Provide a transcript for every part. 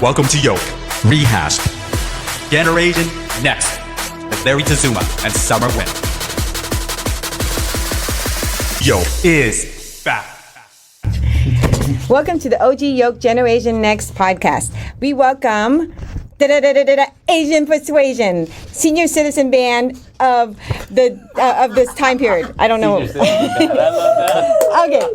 Welcome to Yoke, Rehashed. Generation Next, with Larry Tazuma and Summer Wynn. Yoke is back. Welcome to the OG Yoke Generation Next podcast. We welcome Asian Persuasion, senior citizen band of this time period. I don't know. Okay.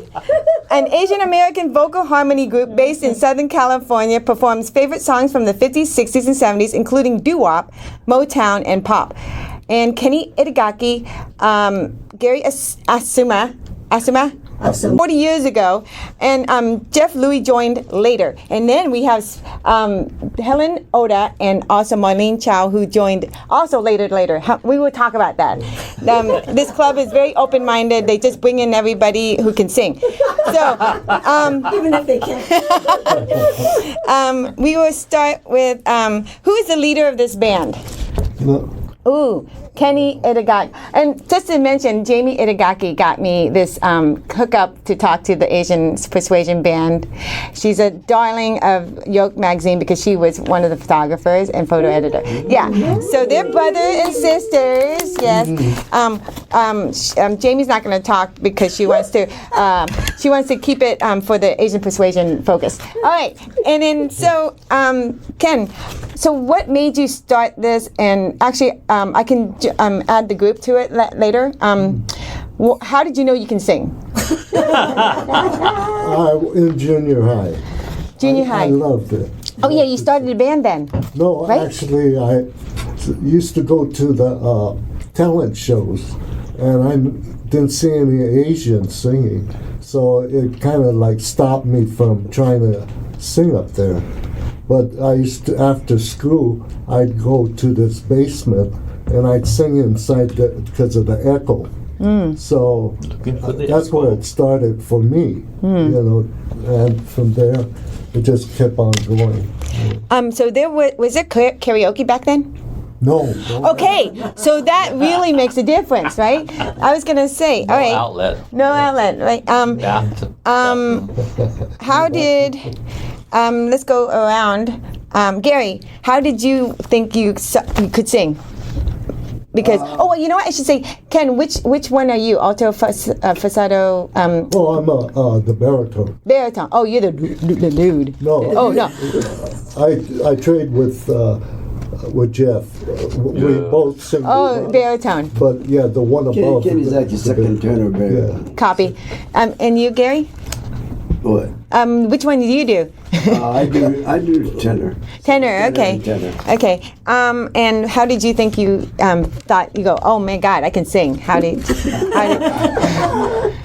An Asian American vocal harmony group based in Southern California performs favorite songs from the 50s, 60s, and 70s, including doo-wop, Motown, and pop. And Kenny Itagaki, Gary Asuma, 40 years ago, and Jeff Louis joined later. And then we have Helen Oda and also Marlene Chow, who joined also later. We will talk about that. This club is very open-minded. They just bring in everybody who can sing. So even if they can't. We will start with who is the leader of this band? Ooh, Kenny Itagaki. And just to mention, Jamie Itagaki got me this hookup to talk to the Asian Persuasion Band. She's a darling of Yoke magazine because she was one of the photographers and photo editor. Yeah, so they're brother and sisters. Yes. Jamie's not going to talk because she wants to keep it for the Asian Persuasion focus. All right, and then so Ken. So what made you start this? And actually, I can add the group to it later. How did you know you can sing? In junior high. Junior high. I loved it. Oh yeah, you started a band then. No, right? Actually, I used to go to the talent shows, and I didn't see any Asians singing, so it kind of like stopped me from trying to sing up there. But I used to, after school, I'd go to this basement and I'd sing inside because of the echo. So that's where it started for me, you know, and from there it just kept on going. So was there karaoke back then? No. Okay, so that really makes a difference, right? I was gonna say, all right. No outlet, right? How did? Let's go around. Gary, how did you think you could sing? Because you know what I should say, Ken. Which one are you? Alto, falsetto? I'm the baritone. Baritone. Oh, you're the dude. No. Oh no. I trade with Jeff. We both sing. Oh, baritone. But yeah, the one above. Kenny's like your second tenor baritone. Yeah. Copy. And you, Gary? What? Which one do you do? I do tenor. Tenor, okay. Tenor. Okay. And how did you think you thought you go, oh my God, I can sing? How did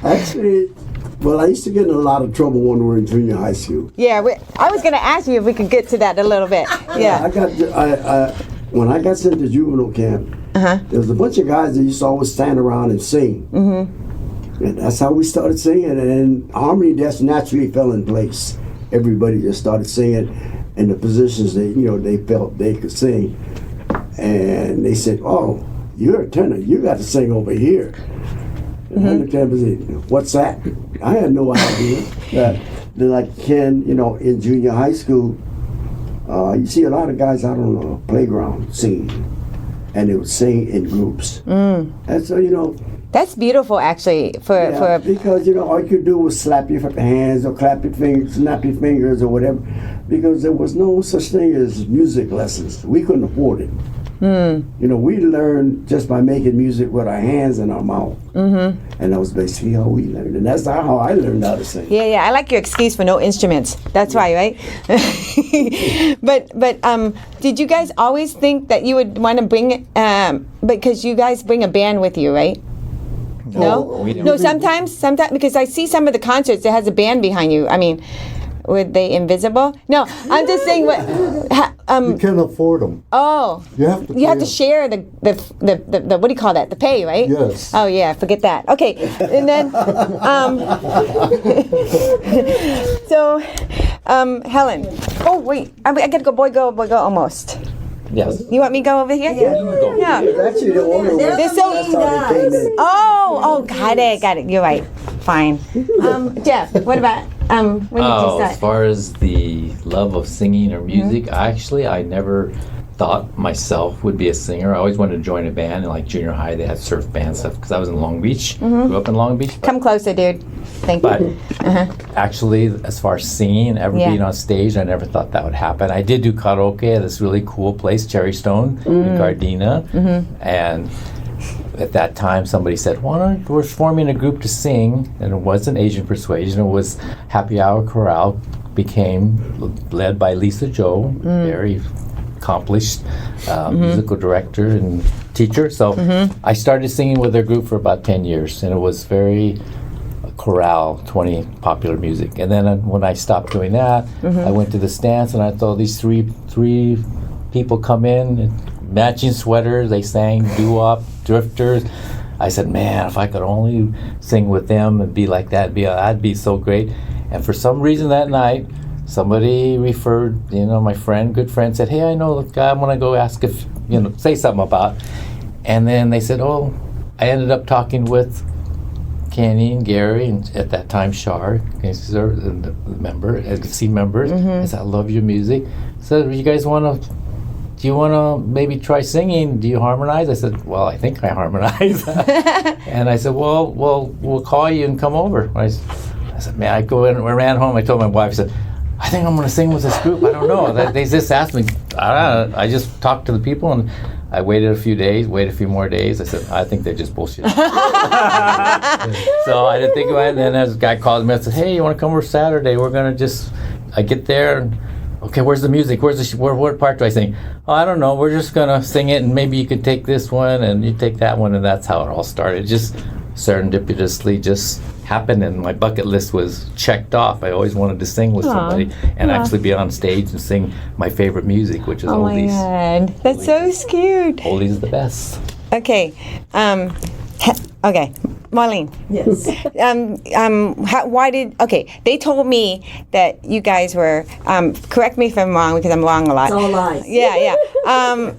Actually, well, I used to get in a lot of trouble when we were in junior high school. Yeah, I was going to ask you if we could get to that a little bit. Yeah. When I got sent to juvenile camp, there was a bunch of guys that used to always stand around and sing. And that's how we started singing, and harmony just naturally fell in place. Everybody just started singing in the positions they felt they could sing, and they said, "Oh, you're a tenor. You got to sing over here." And I looked at them and said, "What's that?" I had no idea. They're like Ken, in junior high school, you see a lot of guys out on the playground singing, and they would sing in groups, and so That's beautiful, actually. Because all you could do was slap your hands or clap your fingers, snap your fingers or whatever, because there was no such thing as music lessons. We couldn't afford it. We learned just by making music with our hands and our mouth, and that was basically how we learned, and that's how I learned how to sing. Yeah. I like your excuse for no instruments. That's why, right? But did you guys always think that you would want to bring because you guys bring a band with you, right? No? No, sometimes, because I see some of the concerts that has a band behind you. I mean, were they invisible? No, I'm just saying what... you can't afford them. Oh. You have to share the what do you call that? The pay, right? Yes. Oh, yeah, forget that. Okay, and then... so, Helen. Oh, wait, I got to go, boy, go, almost. Yes. You want me to go over here? Yeah. Yeah. Actually, the order They're was the main guys. Oh, got it. You're right. Fine. Jeff, what about when did you Oh, start? as far as the love of singing or music, I never thought myself would be a singer. I always wanted to join a band. In like junior high, they had surf band stuff because I was in Long Beach. Grew up in Long Beach. Come closer, dude. Thank But you. actually, as far as singing, ever Yeah. being on stage, I never thought that would happen. I did do karaoke at this really cool place, Cherry Stone in Gardena. And at that time, somebody said, we're forming a group to sing. And it wasn't Asian Persuasion. It was Happy Hour Chorale, became led by Lisa Joe, very accomplished musical director and teacher. So I started singing with their group for about 10 years. And it was very chorale, 20 popular music. And then when I stopped doing that, I went to the stands and I saw these three people come in, matching sweaters, they sang doo-wop, drifters. I said, man, if I could only sing with them and be like that, that'd be so great. And for some reason that night, somebody referred, my good friend said, hey, I know the guy, I want to go ask if, say something about. And then they said, I ended up talking with Kenny and Gary, and at that time Shar, the member, SC members. I said, I love your music. So do you guys want to maybe try singing? Do you harmonize? I said, well, I think I harmonize. And I said, well, we'll call you and come over. I said, man, I ran home. I told my wife, I said, I think I'm going to sing with this group. I don't know. They just asked me. I just talked to the people, and I waited a few more days. I said, I think they're just bullshit. So I didn't think about it. And then this guy called me and said, hey, you want to come over Saturday? We're going to I get there, and, okay, where's the music? What part do I sing? Oh, I don't know. We're just going to sing it, and maybe you could take this one, and you take that one, and that's how it all started. Just serendipitously just happened, and my bucket list was checked off. I always wanted to sing with somebody and actually be on stage and sing my favorite music, which is Oh my oldies. God, that's so cute. Oldies is the best. Okay, okay, Marlene. Yes. They told me that you guys were, correct me if I'm wrong because I'm wrong a lot. It's all lies. Yeah.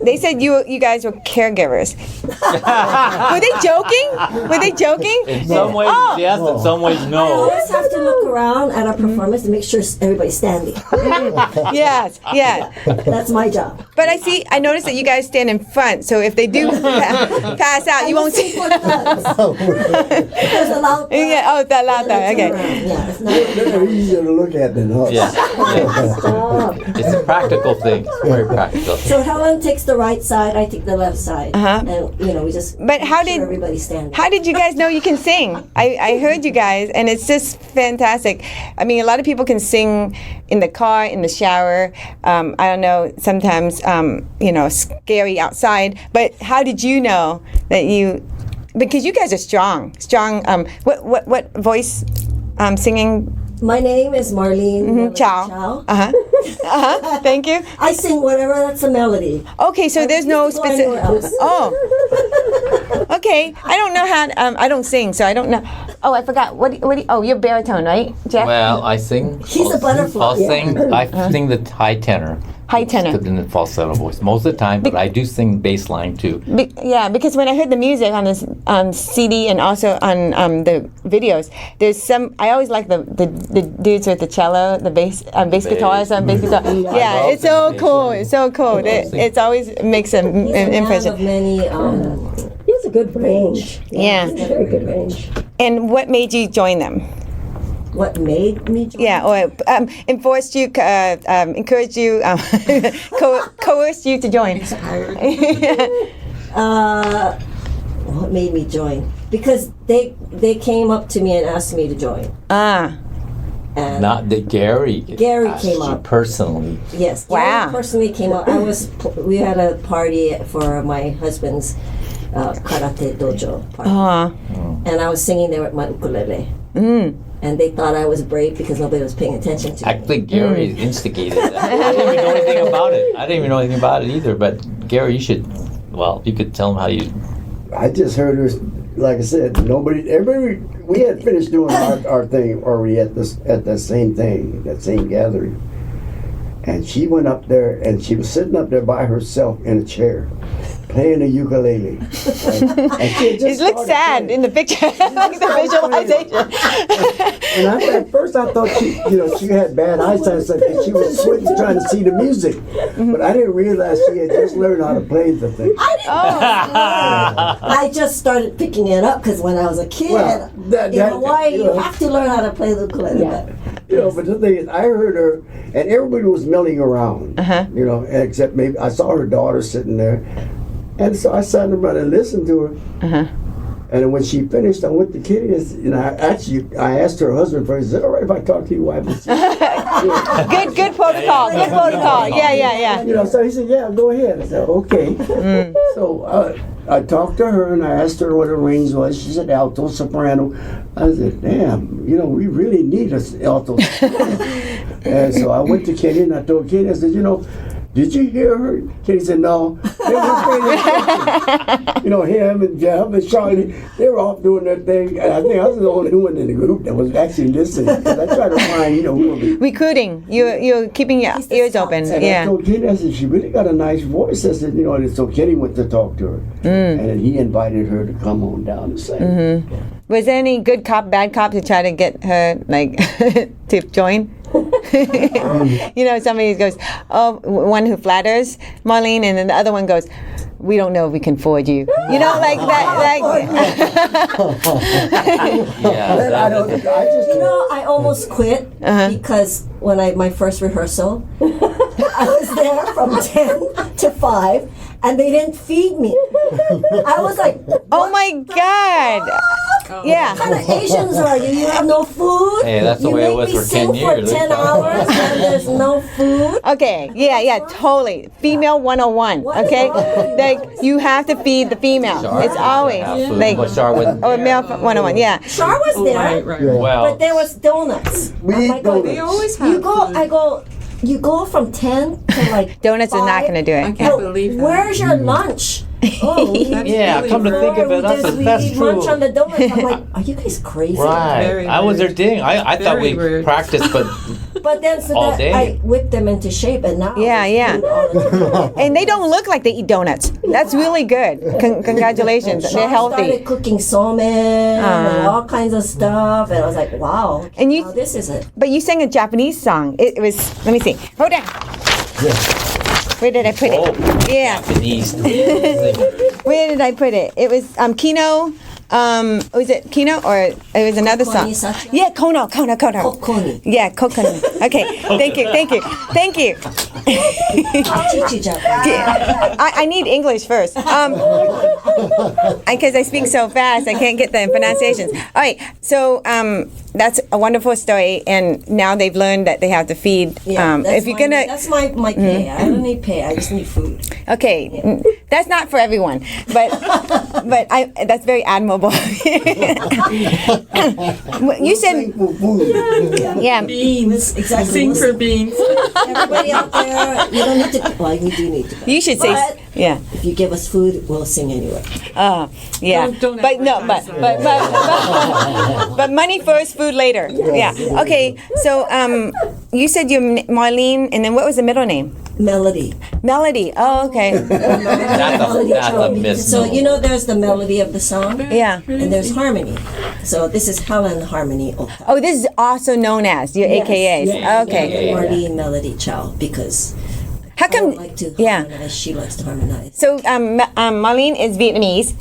They said you guys were caregivers. Were they joking? In some ways, yes. In some ways, I no. always have to look around at our performance to make sure everybody's standing. Yes, yeah. That's my job. But I noticed that you guys stand in front, so if they do pass out, you won't see. There's a loud Yeah, it's that loud though. Okay. Yeah, it's not. They're easier to look at than us. Yes. Stop. It's a practical thing. It's very practical. So Helen takes the right side, I take the left side. And we just But how make sure did- everybody's standing. How did you guys know you can sing? I heard you guys, and it's just fantastic. I mean, a lot of people can sing in the car, in the shower. I don't know, sometimes, scary outside. But how did you know that because you guys are strong. What voice singing? My name is Marlene Chow. Thank you. I sing whatever that's a melody. Okay, so there's no Go anywhere specific. else. Oh. Okay, I don't know how. I don't sing, so I don't know. Oh, I forgot. Oh, you're baritone, right, Jeff? Well, I sing. He's a butterfly. I sing the high tenor. High tenor. In the falsetto voice most of the time, but I do sing bass line too. Because when I heard the music on this CD and also on the videos, there's some. I always like the dudes with the cello, the bass guitars on bass guitar. Yeah, love it's so singing cool. bass. It's so cool. It's always makes an He's a man impression. of many. He has a good range. Yeah. He's a very good range. And what made you join them? What made me join? Yeah, or enforced you, encouraged you, coerced you to join. What made me join? Because they came up to me and asked me to join. And Not that Gary. Gary asked came you up. personally. yes, Wow. Gary personally came up. We had a party for my husband's karate dojo party, and I was singing there with my ukulele. And they thought I was brave because nobody was paying attention to me. Actually, Gary instigated that. I didn't even know anything about it. I didn't even know anything about it either. But Gary, you could tell him how you. I just heard her, like I said, everybody, we had finished doing our thing already at that same thing, that same gathering. And she went up there, and she was sitting up there by herself in a chair, playing a ukulele. And she had just It looks started sad playing. in the picture, like the visualization. And at first I thought she had bad eyesight, so she was squinting trying to see the music. But I didn't realize she had just learned how to play the thing. I just started picking it up because when I was a kid Well, in Hawaii, you have to learn how to play the ukulele. Yeah. But the thing is, I heard her, and everybody was milling around. Except maybe I saw her daughter sitting there, and so I sat around and listened to her. And when she finished, I went to Kitty, and I asked her husband first. Is it all right if I talk to your wife? Good protocol. Good protocol. Yeah. So he said, "Yeah, go ahead." I said, "Okay." So I talked to her and I asked her what her range was. She said alto, soprano. I said, "Damn, we really need an alto." And so I went to Kitty and I told Kitty, I said, "Did you hear her?" Kitty said, "No." They were paying attention. Him and Jeff and Charlie, they were off doing their thing. And I think I was the only one in the group that was actually listening. Because I tried to find, who would be. Recruiting. You're keeping your ears open. And I told Kitty, I said, she really got a nice voice. I said, and so Kitty went to talk to her. And then he invited her to come on down and sing. Was there any good cop, bad cop to try to get her to join? Somebody goes, one who flatters Marlene, and then the other one goes, we don't know if we can afford you. Like that. I almost quit because when my first rehearsal, I was there from 10 to 5, and they didn't feed me. I was like, oh my God. What kind of Asians are you? You have no food? Hey, that's the way it was for 10 years. For 10 hours and there's no food? Okay, yeah, totally. Female 101, okay? You have to feed the female. It's always or male 101, yeah. Char was there, but there was donuts. They always have You go from 10 to donuts 5. are not going to do I it. can't believe that. Where's your lunch? Yeah, come to think of it, that's eat true. lunch on the donuts. I'm like, are you guys crazy? Right. Very I was their rude. ding. I thought Very we rude. practiced, but But then All day. I whipped them into shape, and now Yeah. And they don't look like they eat donuts. That's really good. Congratulations. They're Sean healthy. started cooking somen and all kinds of stuff, and I was like, wow. And you- now this is it. But you sang a Japanese song. It was, let me see. Hold on. Where did I put it? Yeah. Japanese. Where did I put it? It was Kino. Was it Kino or it was another song? Kokoni Sacha? Yeah, Kono. Kokoni. Yeah, Kokoni. Okay, thank you. I'll teach you Japanese. I need English first. Because I speak so fast, I can't get the pronunciations. All right, so that's a wonderful story, and now they've learned that they have to feed. If you're gonna, that's my pay. I don't need pay. I just need food. okay, that's not for everyone, but that's very admirable. You said, yeah. Beans. Exactly. Sing for beans. Everybody out there, you don't need to. Well, you do need to. You should say, But yeah. if you give us food, we'll sing anyway. Yeah, Don't but no, advertise but money first, food later. Yeah. Okay. So you said you're Marlene, and then what was the middle name? Melody. Melody. Oh, okay. That's a miss. So there's the melody of the song. Yeah. And there's harmony. So this is Helen Harmony Oka. Oh, this is also known as your AKAs. Yes. Okay. Marlene Melody Chow, because How I don't come? like to Yeah. harmonize. She likes to harmonize. So Marlene is Vietnamese.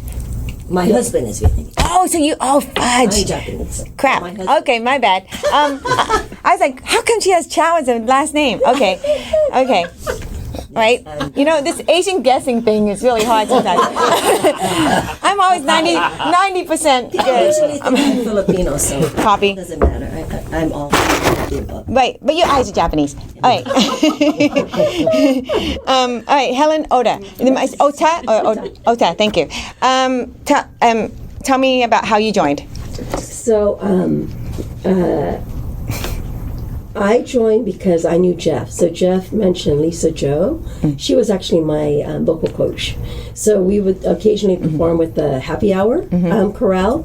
My husband is Vietnamese. Oh, so you? Oh, I'm fudge. Japanese. Crap. My husband- Okay, my bad. I was like, how come she has Chow as a last name? Okay. Right? This Asian guessing thing is really hard sometimes. I'm always 90% I good. usually think I'm Filipino, so Copy. it doesn't matter. I'm all the above. Right, but your eyes are Japanese. All right. All right, Helen Oda. Ota or Ota, thank you. Tell me about how you joined. So I joined because I knew Jeff. So Jeff mentioned Lisa Joe. She was actually my vocal coach. So we would occasionally perform with the Happy Hour chorale.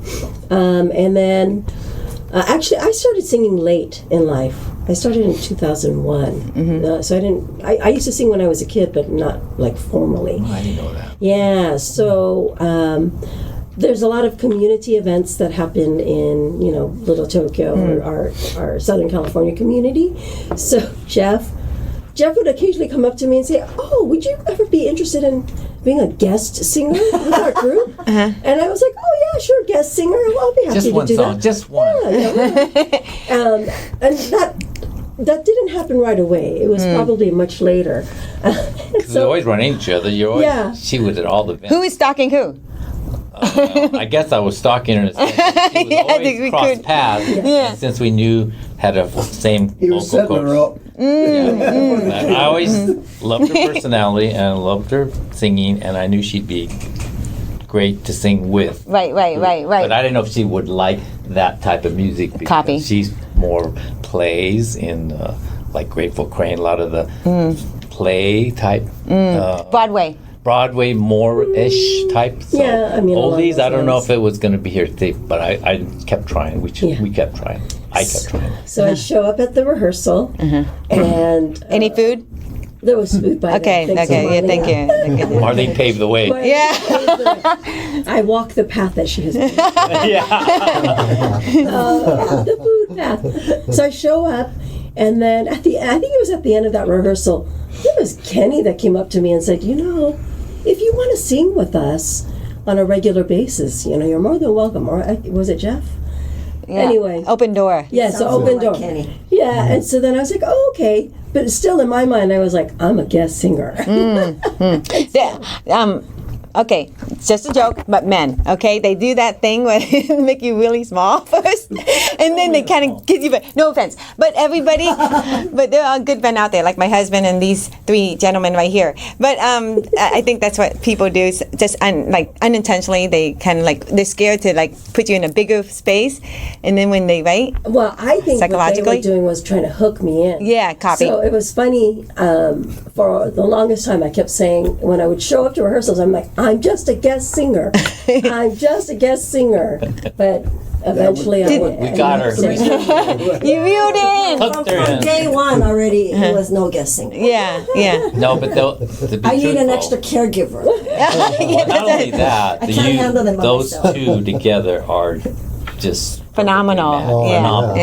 And then actually I started singing late in life. I started in 2001. So I used to sing when I was a kid, but not like formally. I didn't know that. Yeah, so there's a lot of community events that happen in, Little Tokyo or our Southern California community. So Jeff would occasionally come up to me and say, "Oh, would you ever be interested in being a guest singer with our group?" And I was like, "Oh yeah, sure, guest singer. Well, I'll be happy Just to one do song, that." just one. And that didn't happen right away. It was probably much later. We always run into each other. You're always, Yeah. She was at all the events. Who is stalking who? I guess I was stalking her. In a sense. She was Yeah, I always think we crossed could. paths. Yeah. And since we knew had a same He was vocal setting her coach. up. And I always loved her personality and loved her singing, and I knew she'd be great to sing with. Right. But I didn't know if she would like that type of music because Copy. she's more plays in like Grateful Crane, a lot of the play type. Broadway more-ish type. So Yeah, I mean, along oldies. those I don't know lines. if it was going to be here today, but I kept trying. We kept trying. I kept trying. So I show up at the rehearsal, and Any food? there was food by Okay. then. Thanks, Yeah. Thank Marlene. you. Marlene paved the way. But Yeah. I walk the path that she has made. Yeah. The food path. So I show up, and then I think it was at the end of that rehearsal, it was Kenny that came up to me and said, if you want to sing with us on a regular basis, you're more than welcome. Or was it Jeff? Yeah. Anyway. Open door. Yeah, so Sounds open like door. Kenny. Yeah, and so then I was like, oh, okay. But still in my mind, I was like, I'm a guest singer. Yeah, okay, it's just a joke, but men, okay, they do that thing where they make you really small first, and then they kind of get you. But no offense, but everybody, but there are good men out there, like my husband and these three gentlemen right here. But I think that's what people do, just unintentionally. They kind of they're scared to put you in a bigger space, and then when they Well, I think what they Psychologically? were doing was trying to hook me in. Yeah, copy. So it was funny. For the longest time, I kept saying, when I would show up to rehearsals, I'm like, I'm just a guest singer. I'm just a guest singer. But eventually, We got her. you reeled in. Hooked her From in. day one already, it was no guessing. Yeah. No, but to be I need an truthful, extra caregiver. Not only that, I can't handle them by those myself. two together are just Phenomenal. perfectly matched. Phenomenal.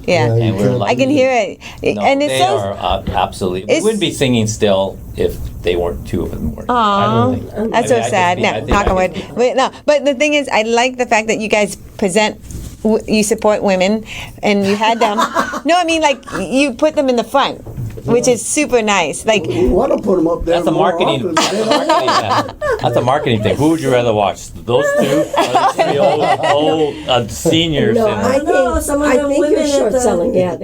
Yeah. And we're I can hear it, No, and it's they so. are absolutely. We it's- wouldn't be singing still if they weren't two of them working. I don't think. That's I so mean, I sad. just mean- I No, think knock I on wood. could- Wait, no, but the thing is, I like the fact that you guys present. You support women, and you had them. No, I mean you put them in the front, which is super nice. We want to put them up there. That's a more marketing. often, but they don't. That's a marketing thing. Who would you rather watch? Those two or the three old seniors? No, and- I know, some of think the you're women at short the- selling. Yeah,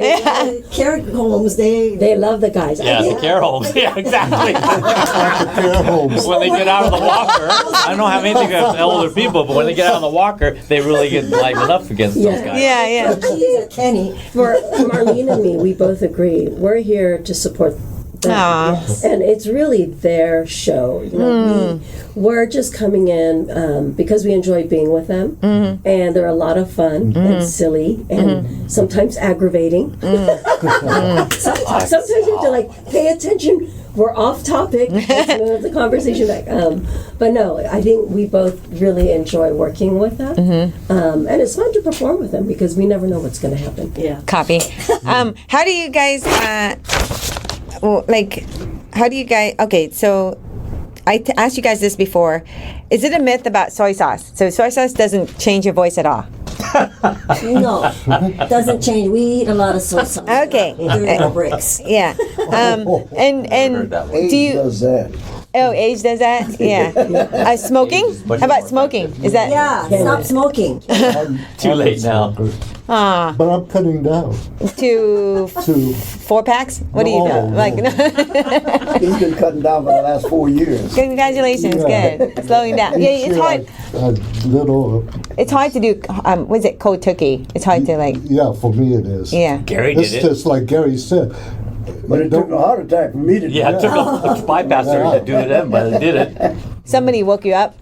Care homes, they love the guys. yeah, the care homes. Yeah, exactly. Care homes. When they get out of the walker, I don't have anything against older people, but when they get out of the walker, they really get livened up against those guys. Yeah. She's a Kenny. For Marlene and me, we both agree we're here to support them. Aw. And it's really their show. We're just coming in because we enjoy being with them, and they're a lot of fun and silly and sometimes aggravating. Sometimes you have to pay attention. We're off topic. Let's move the conversation back. But no, I think we both really enjoy working with them, and it's fun to perform with them because we never know what's going to happen. Yeah. Copy. How do you guys how do you guys? Okay, so I asked you guys this before. Is it a myth about soy sauce? So soy sauce doesn't change your voice at all. No, doesn't change. We eat a lot of soy sauce. Okay. During our breaks. Yeah. And Heard that one. Age do you? does that. Oh, age does that? Yeah. Smoking? How about smoking? Is that? Yeah, stop smoking. Too late now. Ah, But I'm cutting down to to 4 packs? What do you No, do? He's been cutting down for the last 4 years. Congratulations. Yeah. Good. Slowing down. Yeah, it's hard. a little. It's hard to do. What is it? Cold turkey. It's hard to Yeah, for me it is. Yeah. Gary It's did it. just like Gary said. But it took a heart attack for me to do Yeah, it that. took a bypass surgery to do it in, but it did it. Somebody woke you up.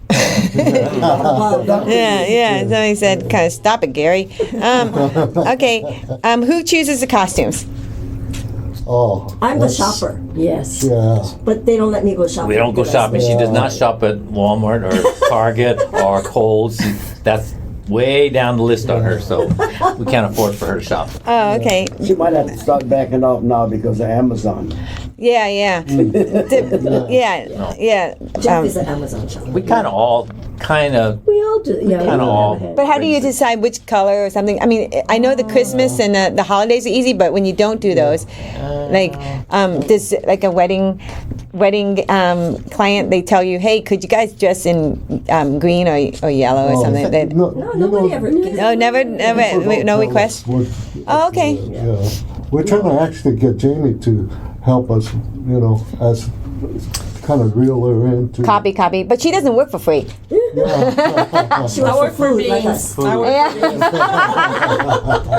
Yeah. Somebody said, "Kind of stop it, Gary." Okay. Who chooses the costumes? Oh, I'm the that's- shopper, Yes. Yeah. but they don't let me go shopping. We don't go because shopping. She does Yeah. not shop at Walmart or Target or Kohl's. That's way down the list on her, so we can't afford for her to shop. Oh, okay. She might have to start backing off now because of Amazon. Yeah, yeah. Yeah. Jeff is an Amazon shopper. We kind of all We all do. Yeah. we Kinda all all- have a But how do you decide which color or something? I mean, I know the Christmas and the holidays are easy, but when you don't do those, like this, like a wedding client, they tell you, hey, could you guys dress in green or yellow or something? That, No, nobody ever gives no, never, no request. Oh, okay. Yeah. We're trying to actually get Jamie to help us, as kind of reel her into. Copy. But she doesn't work for free. She works for food like us.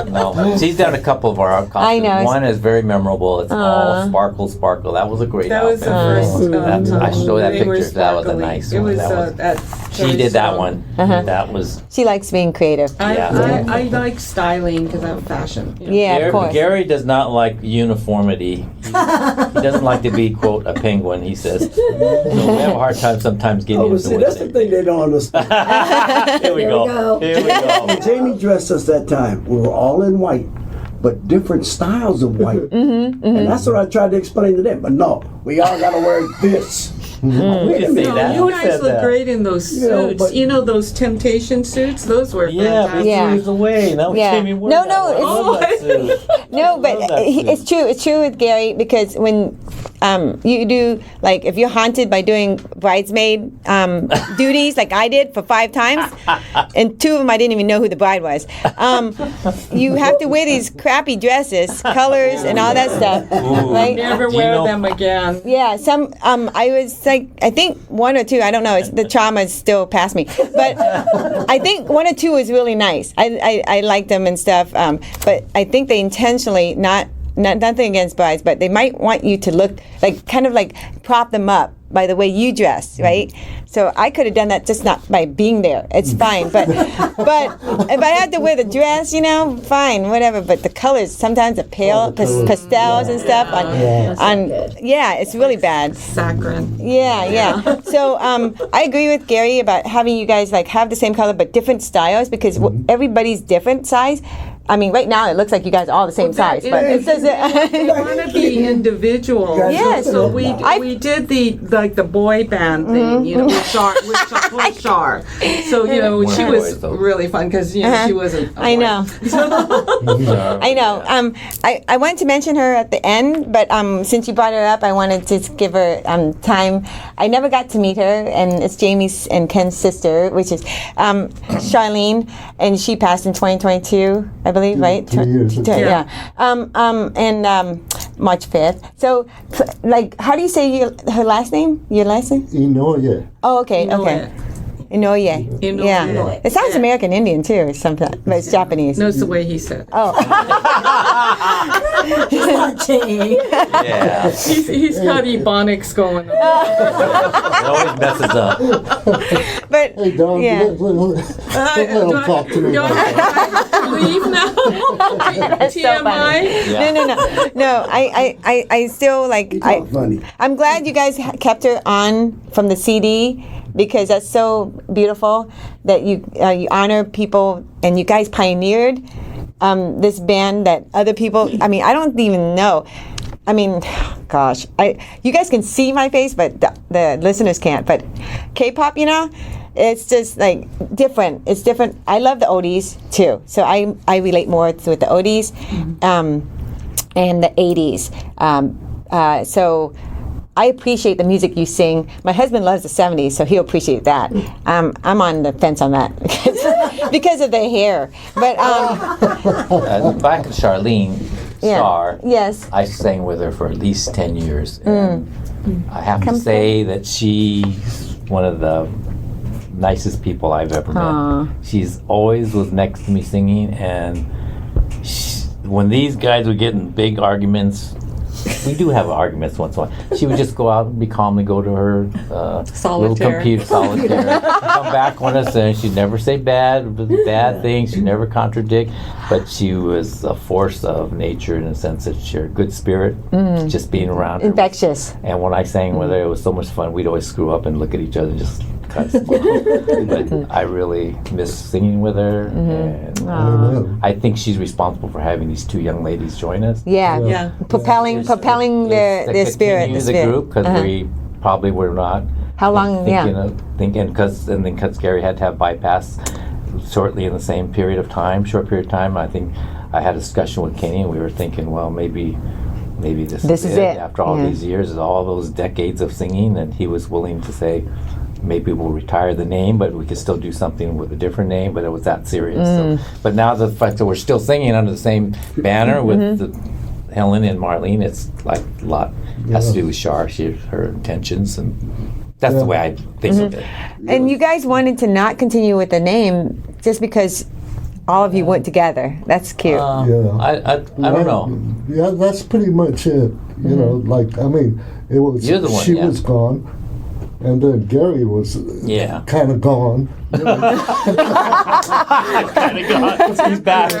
No, she's done a couple of our costumes. I know. One is very memorable. It's all sparkle. That was a great That was outfit. the first. I showed that they were picture. That was a sparkly. nice It one. was That was- at She did that Cherry one. Uh-huh. That was. She likes being creative. Yeah. I like styling because I'm fashion. you know. Yeah, of course. Gary does not like uniformity. He doesn't like to be, quote, a penguin, he says. So we have a hard time sometimes getting Oh, into see, that's the it. thing they don't understand. Here we go. Here we go. Jamie dressed us that time. We were all in white, but different styles of white. And that's what I tried to explain to them. But no, we all got to wear this. We can say No, that. you Who guys said look that? great in those You know, suits. but- You know those temptation suits? Those were Yeah, but fantastic. Yeah. he was away. Now Yeah. Jamie wore No, that no, one. I it's- love that suit. No, but love that suit. it's true. It's true with Gary because when you do, like, if you're haunted by doing bridesmaid duties, like I did for 5 times, and 2 of them I didn't even know who the bride was. You have to wear these crappy dresses, colors, and all that stuff, right? Never Do you wear know- them again. Yeah, some I was like, I think 1 or 2. I don't know. The trauma's still past me, but I think 1 or 2 was really nice. I liked them and stuff. But I think they intentionally nothing against brides, but they might want you to look like kind of like prop them up by the way you dress, right? So I could have done that just not by being there. It's fine, but if I had to wear the dress, fine, whatever. But the colors, sometimes the pale pastels and stuff on it's really bad. Saccharine. Yeah. So I agree with Gary about having you guys like have the same color but different styles because everybody's different size. I mean, right now it looks like you guys are all the same size, but it says We want to be individual. Yes. So we did the boy band thing, with Shar. So she We're was boys, though. really fun because she wasn't. a I boy. know. I know. I wanted to mention her at the end, but since you brought her up, I wanted to give her time. I never got to meet her, and it's Jamie's and Ken's sister, which is Charlene, and she passed in 2022, I believe, right? 3 years ago. Yeah. And March 5th. So, how do you say her last name? Your last name? Inoue. Oh, okay. Inoue. Inoue. Inoue. Yeah. It sounds American Indian too, or something, but it's Japanese. No, it's the way he said. Oh. Yeah. He's got ebonics going on. It always messes up. But Hey, Don, yeah. don't let him talk to me. Do I leave now? TMI? Yeah. No. I still like. Talk funny. I'm glad you guys kept her on from the CD because that's so beautiful that you honor people and you guys pioneered this band that other people. I mean, I don't even know. I mean, gosh, you guys can see my face, but the listeners can't. But K-pop, it's just like different. It's different. I love the oldies too, so I relate more with the oldies and the 80s. So I appreciate the music you sing. My husband loves the 70s, so he'll appreciate that. I'm on the fence on that because of the hair. But Back to Charlene Starr. Yes. I sang with her for at least 10 years. And I have to say that she's one of the nicest people I've ever met. She's always was next to me singing, and when these guys would get in big arguments, we do have arguments once in a while. She would just go out and be calmly go to her little Solitaire. computer solitaire. Come back when it's there. She'd never say bad things. She'd never contradict. But she was a force of nature in the sense that she had a good spirit, just being around her. Infectious. And when I sang with her, it was so much fun. We'd always screw up and look at each other and just kind of smile. But I really miss singing with her. And Amen. I think she's responsible for having these two young ladies join us. Yeah. Yeah. Propelling their spirit. The group, because we probably were not. How long? Thinking because Gary had to have bypass shortly in the same period of time, short period of time. I think I had a discussion with Kenny, and we were thinking, well, maybe this is it. After all these years, all those decades of singing, and he was willing to say, maybe we'll retire the name, but we could still do something with a different name. But it was that serious. So, but now the fact that we're still singing under the same banner with Helen and Marlene, it's like a lot has to do with Shar, her intentions, and that's the way I think of it. And you guys wanted to not continue with the name just because all of you went together. That's cute. I don't know. Yeah, that's pretty much it. You know, like, I mean, it was, You're the one, she yeah. was gone, and then Gary was kind of gone. You know. Kind of gone. He's back.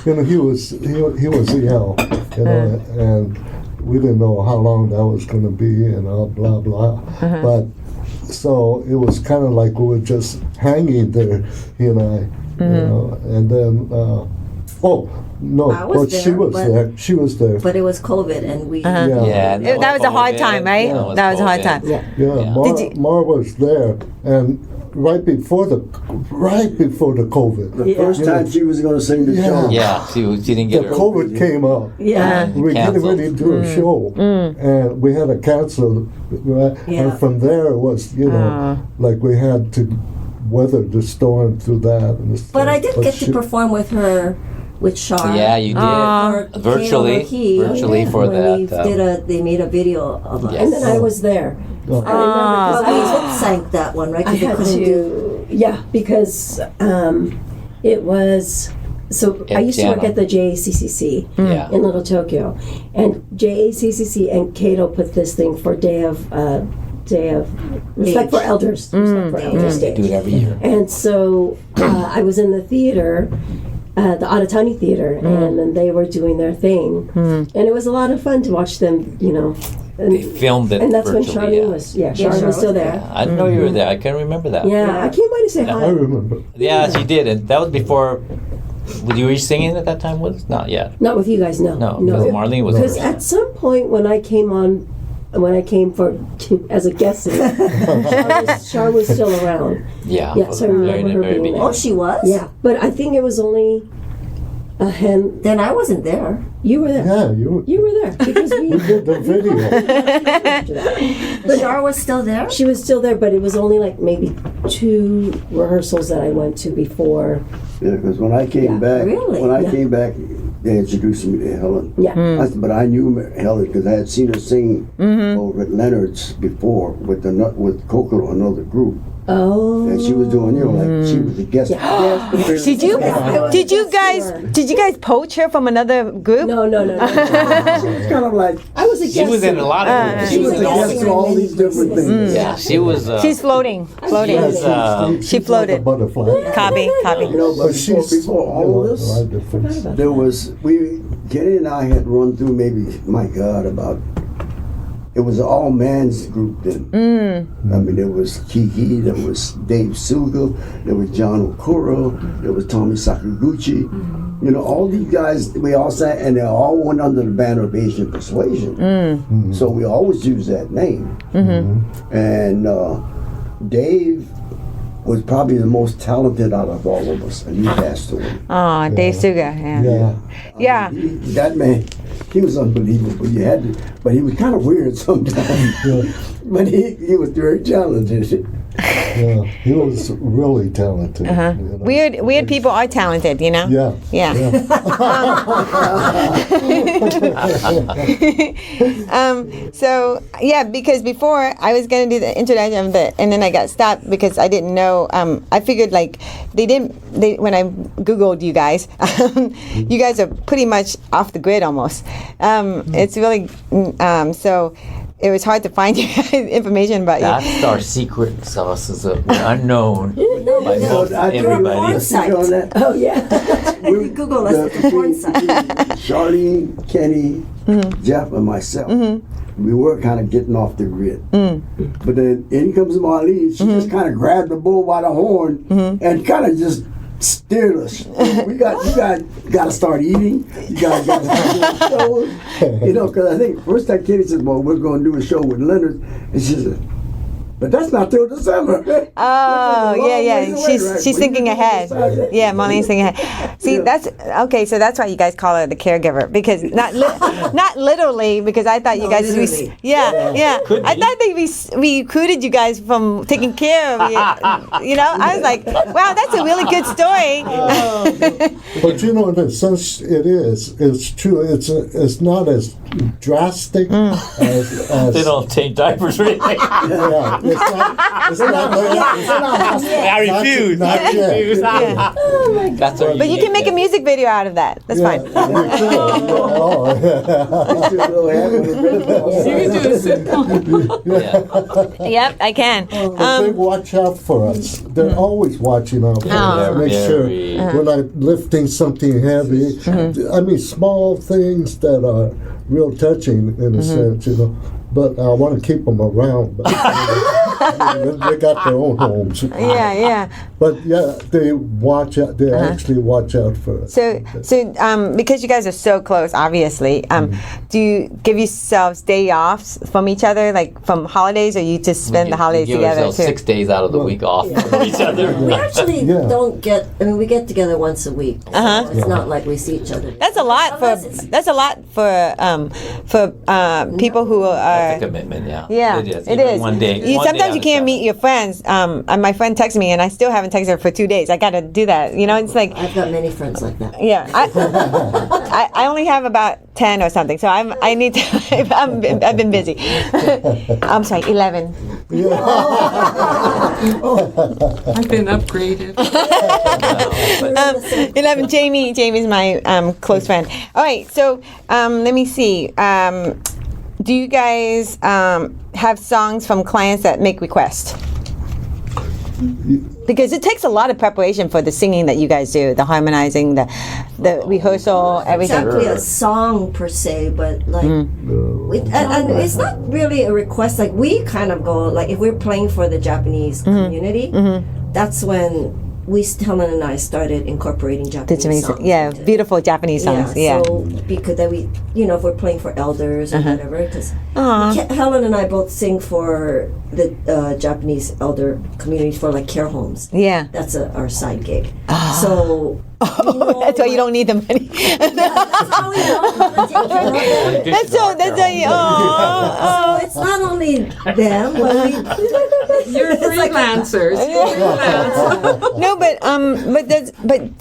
You know, he was ill, you know, and we didn't know how long that was going to be, and blah blah. But so it was kind of like we were just hanging there, he and I, you know, and then I was she there, was but- there. She was there. But it was COVID, and we. Yeah, That was a hard time, right? Yeah, That was a hard time. Yeah. Yeah, Mar was there, and right before the COVID. The first time she was going to sing the show. Yeah, she didn't The get her. COVID came up. Yeah. We were getting Canceled. ready to do a show, and we had to cancel. Right? Yeah. And from there, it was, you know, like we had to weather the storm through that. And stuff. But I did get she- to perform with her, with Shar. Yeah, you did. Or Virtually Kay for when that. they made a video of us. Yes. And then I was there. Oh. I remember Well, we because lip sank that one, right? I 'Cause they had couldn't do. to, because it was, so I used to work Piano. at the JACCC Yeah. in Little Tokyo, and JACCC and Cato put this thing for Day of Respect for Elders, Respect for Elders They Day. do it every year. And so I was in the theater, the Aratani Theater, and then they were doing their thing. And it was a lot of fun to watch them, you know. And, They filmed it and that's when virtually, Charlene yeah. was, Charlene was still there. I didn't know you were there. I can't remember that. Yeah, I came by to say I hi. remember. Yeah, she did, and that was before. Were you singing at that time with us? Not yet. Not with you guys, no. No, because Marlene was Because there. at some point when I came for as a guest, Char was still around. Yeah. Yeah, for so I the remember her very being beginning. Oh, she was. Yeah, but I think it was only a hen. Then I wasn't there. You were there. Yeah, You were there because we did the video. But Shar was still there. She was still there, but it was only like maybe 2 rehearsals that I went to before. Yeah, because when I came back, Really? came back, they introduced me to Helen. Yeah. I said, but I knew Helen because I had seen her sing over at Leonard's before with Coco, another group, Oh. and she was doing, you know, like she was a guest. Did you guys poach her from another group? No. She was kind of like I was a guest. She was in a lot of groups. she was a guest to all these different things. Yeah, she was. She's floating. She floated. Like a butterfly. Copy. You know, but before all of a this, lot of difference. there was Kenny and I had run through maybe, my God, it was an all man's group then. I mean, there was Kiki, there was Dave Suga, there was John Okoro, there was Tommy Sakaguchi. You know, all these guys, we all sat, and they all went under the banner of Asian Persuasion. So we always use that name. And Dave was probably the most talented out of all of us, and he passed away. Oh, Dave Suga. Yeah. That man, he was unbelievable. But he was kind of weird sometimes. But he was very talented. Yeah, he was really talented. You know. Weird people are talented, you know? Yeah. Yeah. So yeah, because before I was gonna do the introduction of the, and then I got stopped because I didn't know. I figured like when I googled you guys, you guys are pretty much off the grid almost. It's really so. It was hard to find information about you. That's our secret sauce, is that we're unknown by most I tell you what, everybody. let's see on that. Oh yeah. We Google us at the porn site. Charlene, Kenny, Jeff, and myself. We were kind of getting off the grid. But then in comes Marlene. She just kind of grabbed the bull by the horn and kind of just steered us. You got to start eating. You got to do shows. You know, because I think first time Kenny said, "Well, we're going to do a show with Leonard," and she said, "But that's not till December." Oh, yeah. She's Right? thinking ahead. Yeah, Marlene's thinking ahead. See, Yeah. that's okay. So that's why you guys call her the caregiver, because not literally, because I thought you guys. literally. Yeah. I thought they recruited you guys from taking care of you. You know, I was like, wow, that's a really good story. But you know, in a sense, it's true. It's not as drastic as They don't change diapers or anything. yeah. It's not I refuse. Not yet. That's our But you can make a music video out of that. That's fine. Yeah, you could. Oh, You can do a sitcom. Yep, I can. but they watch out for us. They're always watching out for us. Make sure we're not lifting something heavy. I mean, small things that are real touching in a sense, you know. But I want to keep them around. But, they got their own homes. Yeah. But yeah, they watch out. They actually watch out for us. So, because you guys are so close, obviously, do you give yourselves day offs from each other, like from holidays, or you just spend the holidays we give together ourselves too? 6 days out of the week off from each other. We actually Yeah. don't get. I mean, we get together once a week. So it's not like we see each other. That's a lot Unless it's- for people who That's a are. commitment, yeah. Yeah, It is. it Even is. One day. Sometimes you can't meet your friends. And my friend texted me, and I still haven't texted her for 2 days. I got to do that. You know, it's like, I've got many friends like that. yeah, I only have about 10 or something. So I need to. I've been busy. I'm sorry, 11. I've been upgraded. 11. Jamie's my close friend. All right, so let me see. Do you guys have songs from clients that make requests? Because it takes a lot of preparation for the singing that you guys do, the harmonizing, the rehearsal, everything. Exactly a song per se, but like, and it's not really a request. Like we kind of go like if we're playing for the Japanese community, that's when Helen and I started incorporating Japanese songs. Yeah, into- beautiful Japanese songs. Yeah. So because then we, if we're playing for elders or whatever, because Helen and I both sing for the Japanese elder community for like care homes. Yeah. That's our side gig. So. That's why you don't need the money. That's how we know how to take care of them. That's how you. So it's not only them, but You're freelancers. No, but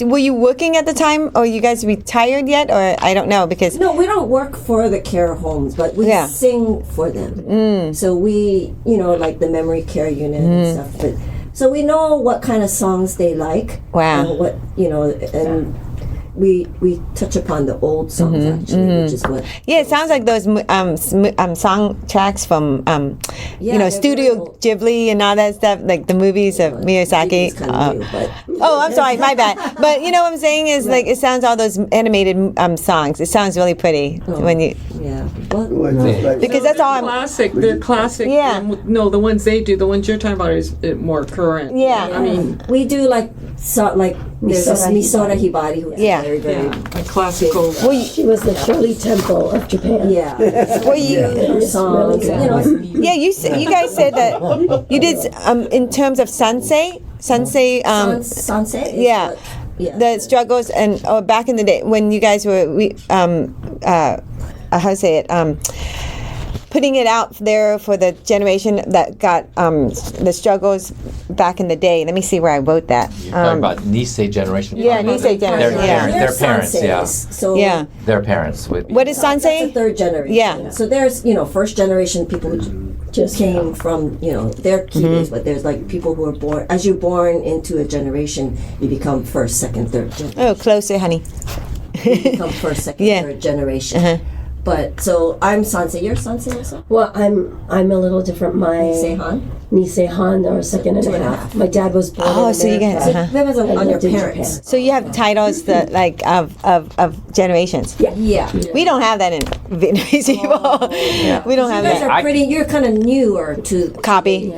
were you working at the time, or you guys retired yet, or I don't know because. No, we don't work for the care homes, but we sing for them. So we, like the memory care unit and stuff. But so we know what kind of songs they like. Wow. And what and we touch upon the old songs actually, which is what. Yeah, it sounds like those song tracks from they're Studio real- Ghibli and all that stuff, like the movies of Miyazaki. It's kind of new, but Oh, I'm sorry, my bad. But you know what I'm saying is like it sounds all those animated songs. It sounds really pretty when you because that's all I'm. Classic. They're classic. Yeah. No, the ones they do, the ones you're talking about is more current. Yeah. I mean, we do like there's this Misora Hibari who's very a classical. She was the Shirley Temple of Japan. Well, her songs. yeah, you guys said that you did in terms of Sansei. Sunset. Is Yeah. what- The struggles and back in the day when you guys were how to say it putting it out there for the generation that got the struggles back in the day. Let me see where I wrote that. You're talking about Nisei generation. Yeah, Nisei generation. Their parents, yeah. So Yeah. Their parents would be. What is that's the Sansei? third generation. Yeah. So there's, first generation people who just came from, their Kiwis, but there's like people who are born, as you're born into a generation, you become first, second, third generation. Oh, closer, honey. You become first, second, Yeah. third generation. But so I'm Sansei. You're Sansei also? Well, I'm a little different. My Seihan? Nisei Han or second and Two a and a half. half. My dad was born Oh, in so you America. guys- uh-huh. Depends on your lived in parents. Japan. So you have titles that like of generations. Yeah. We don't have that in Vietnamese people. We don't have You guys that. are pretty, you're kind of newer to Copy.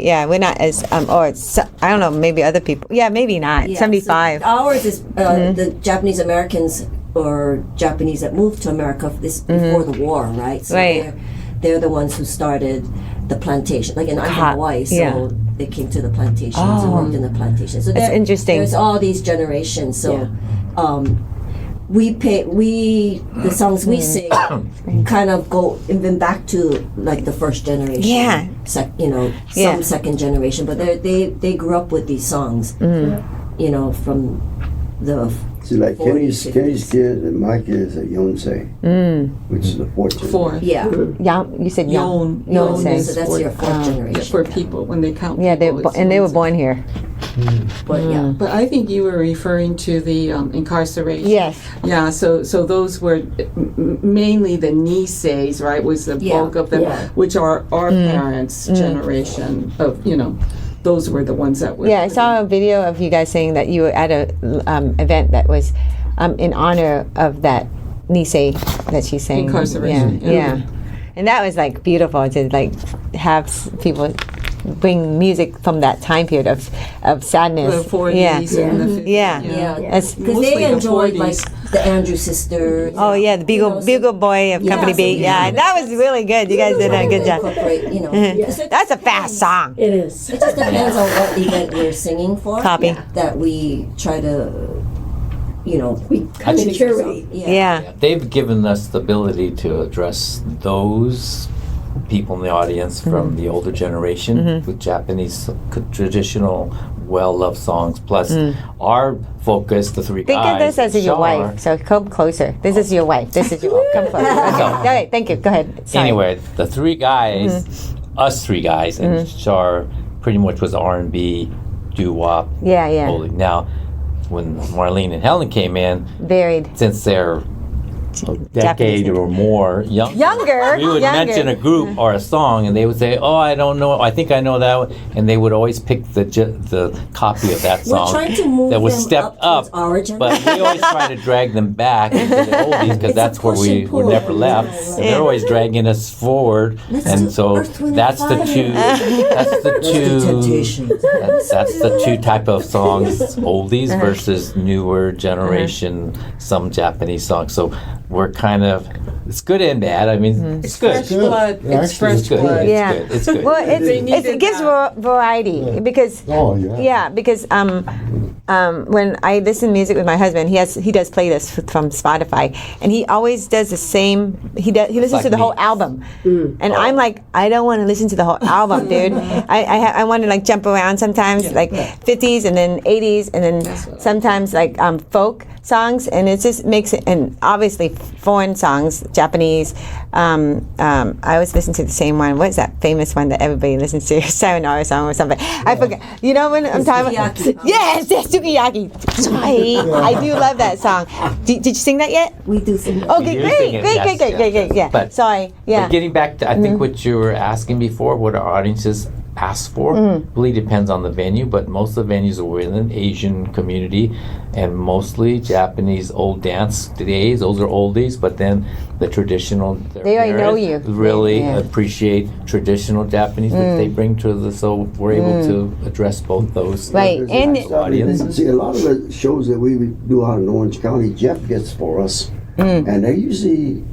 Yeah, we're not as I don't know, maybe other people. Yeah, maybe not. Yeah, 75. so ours is the Japanese Americans or Japanese that moved to America before the war, right? So Right. they're the ones who started the plantation. Like, and I'm from Hawaii, so yeah. they came to the plantations and worked in the plantation. So That's interesting. There's all these generations. So the songs we sing kind of go even back to like the first generation. Yeah. Some second generation, but they grew up with these songs. From the See, like 40s, Kenny's kid and my kid is a Yonsei, which is the fourth Four. yeah. You said Yon. Yon. So Yon. that's your fourth generation. For people, when they count Yeah, people, it's they were Yon. born here. But yeah. But I think you were referring to the incarceration. Yes. Yeah, so those were mainly the Niseis, right? Was the Yeah. bulk of them, Yeah. which are our parents' generation of, those were the ones that were. Yeah, I saw a video of you guys saying that you were at a event that was in honor of that Nisei that she's saying. Incarceration, Yeah, yeah. and that was like beautiful to like have people bring music from that time period of sadness. The 40s and the 50s. Yeah. Yeah, That's- because Mostly they the enjoyed 40s. like the Andrew sisters. Oh yeah, the Bugle Boy of Company so B. Yeah, that was really good. You guys did a good job. Incorporate, That's a fast song. It is. It just depends on what event we're singing for. Copy. That we try to, we kind of curate. Yeah. They've given us the ability to address those people in the audience from the older generation with Japanese traditional well-loved songs. Plus, our focus, the three Think guys. of this as your Shar- wife. So come closer. This is your wife. This is your wife. Come closer. Okay, thank you. Go ahead. Sorry. Anyway, the three guys, us three guys, and Shar pretty much was R&B, doo-wop, Yeah. holy. Now, when Marlene and Helen came in, Varied. since they're a decade or more Younger. we would mention a group or a song, and they would say, "Oh, I don't know. I think I know that one," and they would always pick the copy of that We're song trying to move that was them stepped up towards up. our agenda. But we always try to drag them back into the oldies because It's that's a where push we and were pull. never left. Yeah. And they're always dragging us forward, Let's and do so Earth, Wind, and that's the Fire. two. That's the two. Temptation. That's the two type of songs, oldies versus newer generation, some Japanese songs. So we're kind of, it's good and bad. I mean, it's good. Fresh blood. Yeah, It's actually, fresh it's good. blood. Yeah. It's good. Well, They it needed gives that. variety because Oh, yeah. yeah, because when I listen to music with my husband, he does playlists from Spotify, and he always does the same. He listens like to the me. whole album, and I'm like, I don't want to listen to the whole album, dude. I want to like jump around sometimes, like 50s and then 80s, and then sometimes like folk songs, and it just makes it. And obviously foreign songs, Japanese. I always listen to the same one. What is that famous one that everybody listens to? Sayonara song or something. I forget. You know when I'm talking about? Sukiyaki. Yes, Sukiyaki. Sorry, I do love that song. Did you sing that yet? We do sing that. Okay, do great, sing it, yes, yeah. But- Sorry, yeah. But getting back to, I think what you were asking before, what our audiences ask for, really depends on the venue, but most of the venues are within an Asian community, and mostly Japanese old dance days. Those are oldies, but then the traditional. They already know you. Really Yeah. appreciate traditional Japanese that they bring to the, so we're able to address both those. Right, and Audience. See, a lot of the shows that we do out in Orange County, Jeff gets for us, and they usually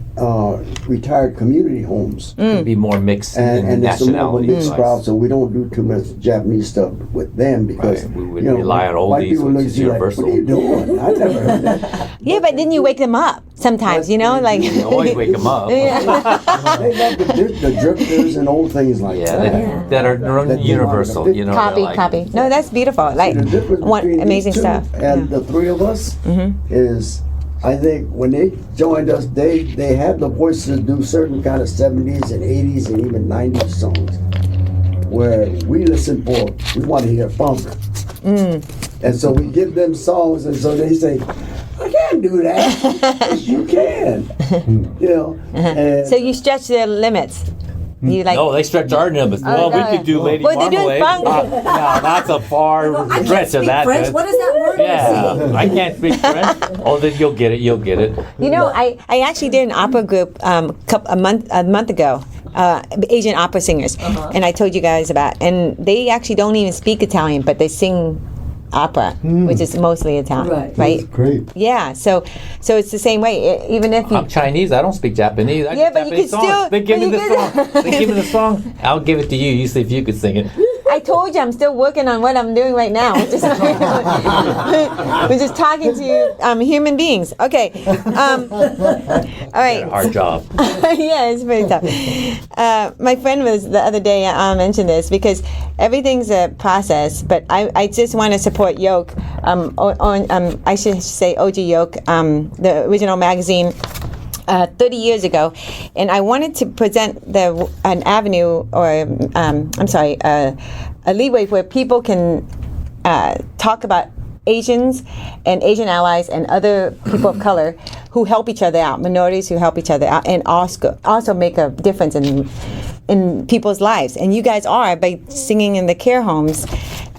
retired community homes. Be more mixed in And it's a more nationality. mixed crowd, so we don't do too much Japanese stuff with them because Right. We would rely on white oldies, people which look is at you like, universal. what are you doing? I never heard that. Yeah, but then you wake them up sometimes, you know, like. You always wake them up. They love the drifters and old things like Yeah, that. that are That they universal. want to You know, Copy, they're like- copy. No, that's beautiful. Like, The difference one between amazing these two stuff. and the three of us is, I think when they joined us, they had the voice to do certain kind of 70s and 80s and even 90s songs, where we listen for, we want to hear funk. And so we give them songs, and so they say, I can't do that. Yes, you can. You know, and So you stretch their limits. You like. No, they stretch our limits. Well, we no. could do Lady Well, they're doing Marmalade. funk. No, that's a far I can't stretch of speak that. French. What does that word mean? Yeah, I can't speak French. Oh, then you'll get it. You'll get it. You know, I actually did an opera group a month ago. Asian opera singers, and I told you guys about. And they actually don't even speak Italian, but they sing opera, which is mostly Italian, right? Great. Yeah. So it's the same way. Even if you. I'm Chinese. I don't speak Japanese. I Yeah, get but you Japanese could songs. still- They give me but the you song. could- They give me the song. I'll give it to you. You see if you could sing it. I told you I'm still working on what I'm doing right now, which is we're just talking to human beings. Okay. All right. Hard job. Yeah, it's pretty tough. My friend was the other day mentioned this because everything's a process, but I just want to support Yoke. I should say OG Yoke, the original magazine. 30 years ago, and I wanted to present an avenue or a leeway where people can talk about Asians and Asian allies and other people of color who help each other out, minorities who help each other out, and also make a difference in people's lives. And you guys are by singing in the care homes.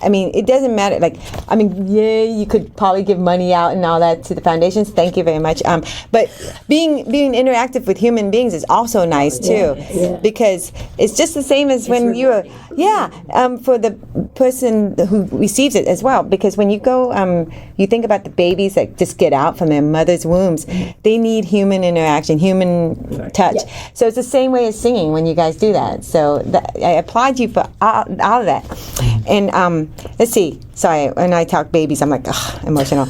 I mean, it doesn't matter. Yeah, you could probably give money out and all that to the foundations. Thank you very much. But being interactive with human beings is also nice too, because it's just the same as when you're, for the person who receives it as well. Because when you go, you think about the babies that just get out from their mother's wombs. They need human interaction, human touch. So it's the same way as singing when you guys do that. So I applaud you for all of that. And let's see. Sorry, when I talk babies, I'm like, emotional.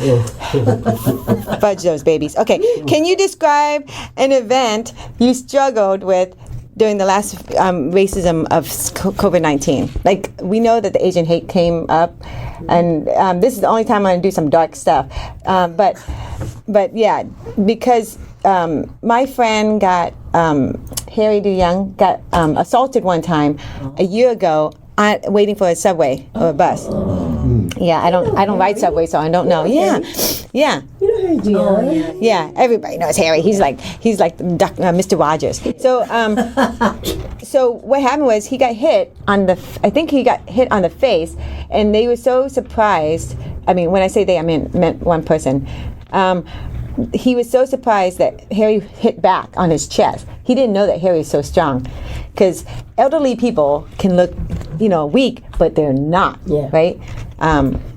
Fudge those babies. Okay, can you describe an event you struggled with during the last racism of COVID-19? Like, we know that the Asian hate came up, and this is the only time I'm going to do some dark stuff. But yeah, because my friend got, Harry DeYoung got assaulted one time a year ago waiting for a subway or a bus. Yeah, I don't ride subway, so I don't know. Yeah. You know Harry DeYoung? Yeah, everybody knows Harry. He's like Mr. Rogers. So so what happened was he got hit on the face, and they were so surprised. I mean, when I say they, I meant one person. He was so surprised that Harry hit back on his chest. He didn't know that Harry was so strong, because elderly people can look, weak, but they're not. Yeah. Right.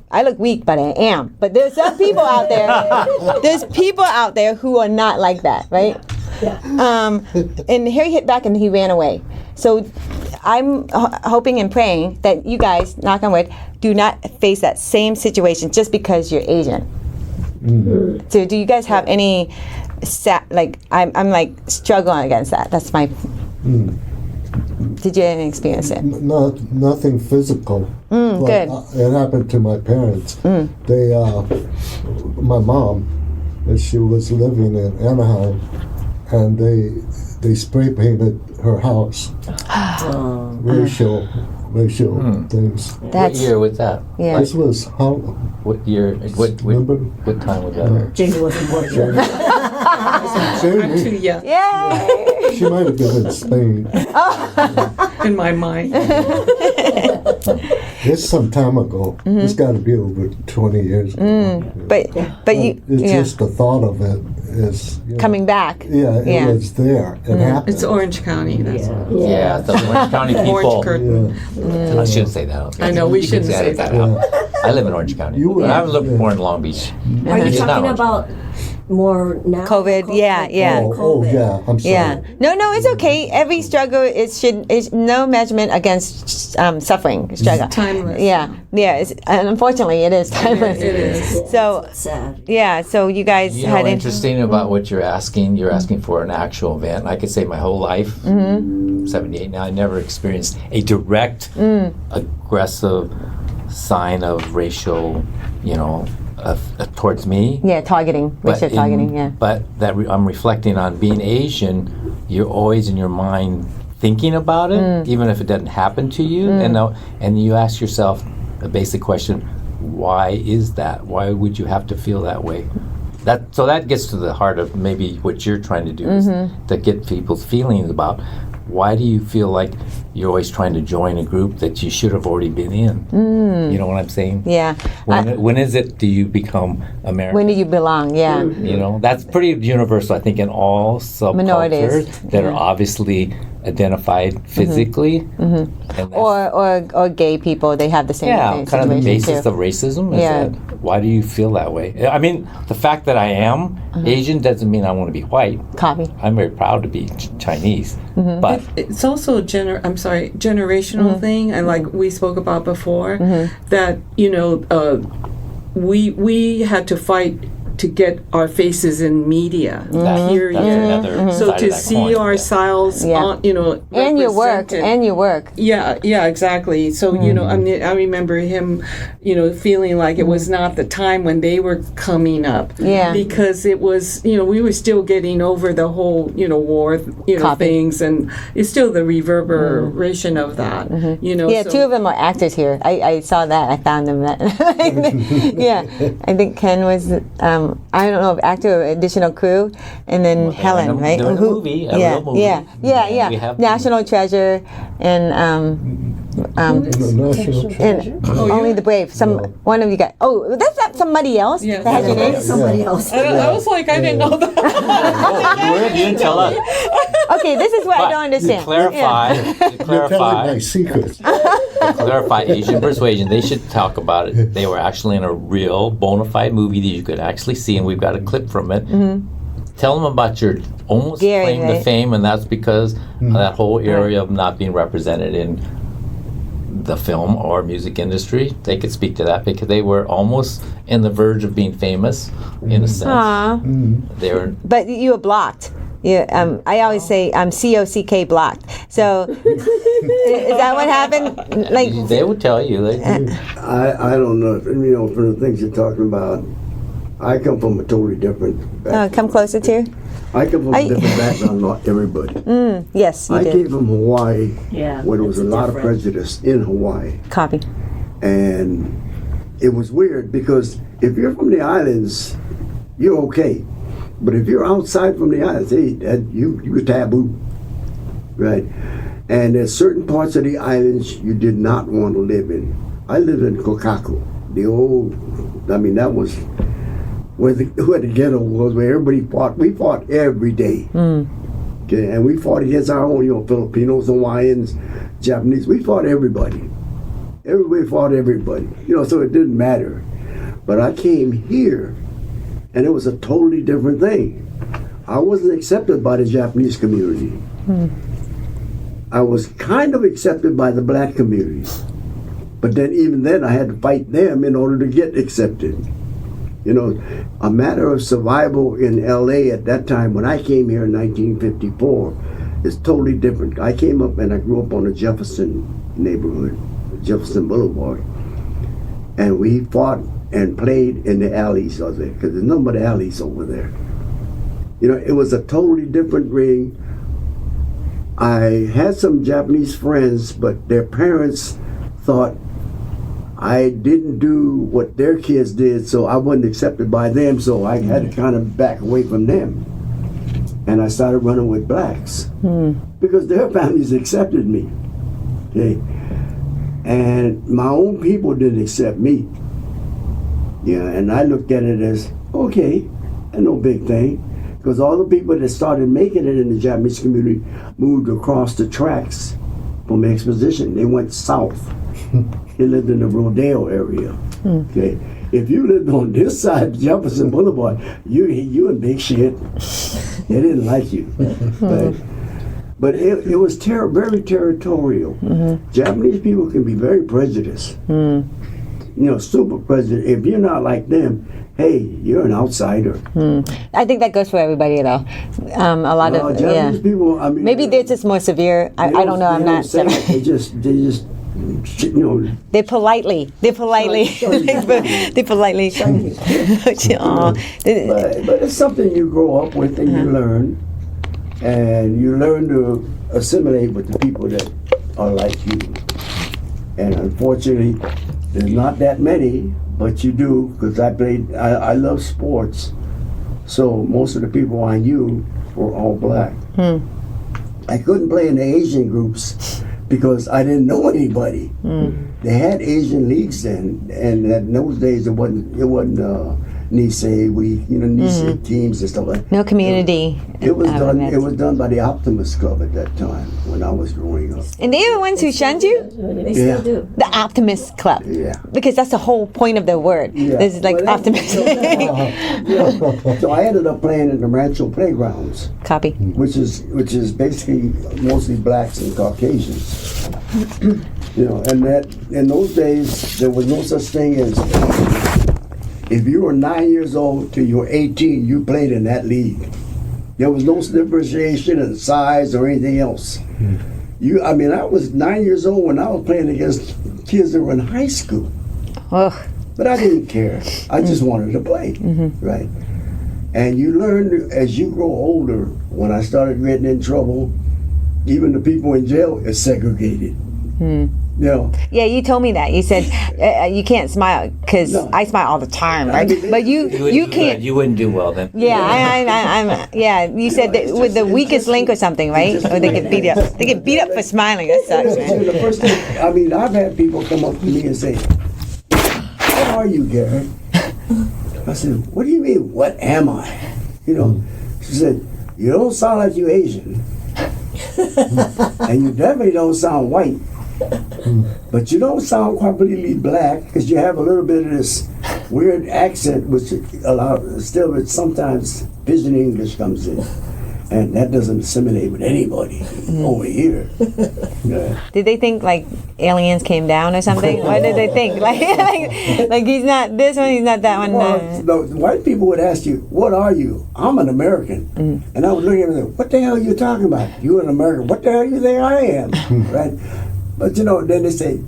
I look weak, but I am. But there's some people out there. There's people out there who are not like that, right? Yeah. And Harry hit back and he ran away. So I'm hoping and praying that you guys, knock on wood, do not face that same situation just because you're Asian. Mm-hmm. So do you guys have any, I'm like struggling against that. That's my. Did you experience it? Nothing physical. Good. It happened to my parents. They, my mom, she was living in Anaheim, and they spray painted her house. Racial things. What year was that? Yeah. This was how? What year? What time was that? Jamie wasn't born yet. I'm too Jamie, young Yay! she might have been in Spain. in my mind. It's some time ago. It's got to be over 20 years ago. But you, It's yeah. just the thought of it is Coming back. Yeah, it was there. It happened. It's Orange County. That's all. Yeah, the Orange County people. Orange curtain. Yeah. I shouldn't say that. I know, we You can shouldn't edit say that that. out. I live in Orange County. You but I were- was looking yeah. more in Long Beach. Are you It's not talking Orange about more now. COVID, yeah, yeah. Oh, yeah. I'm sorry. Yeah. No, it's okay. Every struggle is no measurement against suffering. Struggle. Timeless. Yeah. And unfortunately, it is timeless. It is. So Sad. yeah. So you guys You had know, interesting about what you're asking for an actual event. I could say my whole life, 78 now, I never experienced a direct, aggressive sign of racial, towards me. Yeah, targeting, racial targeting. Yeah. But I'm reflecting on being Asian. You're always in your mind thinking about it, even if it doesn't happen to you. And you ask yourself a basic question: why is that? Why would you have to feel that way? So that gets to the heart of maybe what you're trying to do is to get people's feelings about why do you feel like you're always trying to join a group that you should have already been in? You know what I'm saying? Yeah. When is it do you become American? When do you belong? Yeah. That's pretty universal, I think, in all subcultures Minorities. that are obviously identified physically. And that's, Or gay people, they have the same kind of the situation basis too. of racism is Yeah. that why do you feel that way? I mean, the fact that I am Asian doesn't mean I want to be white. Copy. I'm very proud to be Chinese, but It's also a generational thing, and like we spoke about before, that we had to fight to get our faces in media. Period. that's another So side to of that see coin, ourselves, Yeah. on, And your work. represented. And your work. Yeah, exactly. So I remember him, feeling like it was not the time when they were coming up. Yeah. Because it was, we were still getting over the whole, war, Copy. things, and it's still the reverberation of that. Yeah, so- two of them are actors here. I saw that. I found them. Yeah, I think Ken was. I don't know if actor or additional crew, and then Helen, right? doing a movie, a real movie. Yeah. And we have- National Treasure and The National Treasure. and Only the Brave. One of you guys. Oh, that's not somebody else. Yes. That has your name. Somebody else. I was like, I didn't know that. you didn't tell us. Okay, this is what I don't understand. To clarify, You're telling my secrets. to clarify Asian Persuasion, they should talk about it. They were actually in a real bona fide movie that you could actually see, and we've got a clip from it. Tell them about your almost Gary, claim to right? fame, and that's because of that whole area of not being represented in the film or music industry. They could speak to that because they were almost in the verge of being famous, in a sense. Aw. They were. But you were blocked. Yeah, I always say I'm COCK blocked. So is that what happened? Like, They would tell you. I don't know. For the things you're talking about, I come from a totally different background. come closer to. I come from a different background, not everybody. Yes, you I did. came from Hawaii, Yeah, where there was a it's lot of different. prejudice in Hawaii. Copy. And it was weird because if you're from the islands, you're okay. But if you're outside from the islands, you're taboo, right? And there's certain parts of the islands you did not want to live in. I lived in Kokaku, that was where the ghetto was, where everybody fought. We fought every day. Okay, and we fought against our own, Filipinos, Hawaiians, Japanese. We fought everybody. Everybody fought everybody. So it didn't matter. But I came here, and it was a totally different thing. I wasn't accepted by the Japanese community. I was kind of accepted by the black community. But then even then I had to fight them in order to get accepted. A matter of survival in LA at that time when I came here in 1954 is totally different. I came up and I grew up on the Jefferson neighborhood, Jefferson Boulevard. And we fought and played in the alleys over there, because there's nothing but alleys over there. It was a totally different ring. I had some Japanese friends, but their parents thought I didn't do what their kids did, so I wasn't accepted by them, so I had to kind of back away from them. And I started running with blacks, because their families accepted me. Okay? And my own people didn't accept me. And I looked at it as, okay, and no big thing. Because all the people that started making it in the Japanese community moved across the tracks from the exposition. They went south. They lived in the Rodeo area. Okay, if you lived on this side of Jefferson Boulevard, you in big shit. They didn't like you. But it was very territorial. Japanese people can be very prejudiced. Super prejudiced. If you're not like them, hey, you're an outsider. I think that goes for everybody, though. A lot of Japanese people. I mean, maybe they're just more severe. I don't know. I'm not. They just. They're politely. Aw. But it's something you grow up with and you learn, and you learn to assimilate with the people that are like you. And unfortunately, there's not that many, but you do, because I love sports. So most of the people I knew were all black. I couldn't play in the Asian groups because I didn't know anybody. They had Asian leagues then, and in those days it wasn't Nisei Nisei teams and stuff like that. No community. It was done by the Optimist Club at that time when I was growing up. And they were the ones who shunned you? They still do. The Optimist Club. Yeah. Because that's the whole point of the word. Yeah. This is like Well, optimist. So I ended up playing in the Rancho Playgrounds, Copy. which is basically mostly blacks and Caucasians. And that in those days there was no such thing as if you were 9 years old till you were 18, you played in that league. There was no differentiation in size or anything else. I was 9 years old when I was playing against kids that were in high school. Ugh. But I didn't care. I just wanted to play, right? And you learn as you grow older. When I started getting in trouble, even the people in jail is segregated. Yeah, you told me that. You said you can't smile because I smile all the time, right? But you can't. You wouldn't do well then. Yeah, I'm. Yeah, you said that with the weakest link or something, right? Or they get beat up. They get beat up for smiling. That sucks, man. The first thing, I've had people come up to me and say, "What are you, Garrett?" I said, "What do you mean? What am I?" She said, "You don't sound like you Asian, and you definitely don't sound white." But you don't sound completely black because you have a little bit of this weird accent, which sometimes Pidgin English comes in, and that doesn't assimilate with anybody over here. Yeah. Did they think like aliens came down or something? What did they think? Like he's not this one, he's not that one. Well, the white people would ask you, "What are you?" "I'm an American," and I would look at them and say, "What the hell are you talking about? You an American? What the hell you think I am?" Right? But then they say,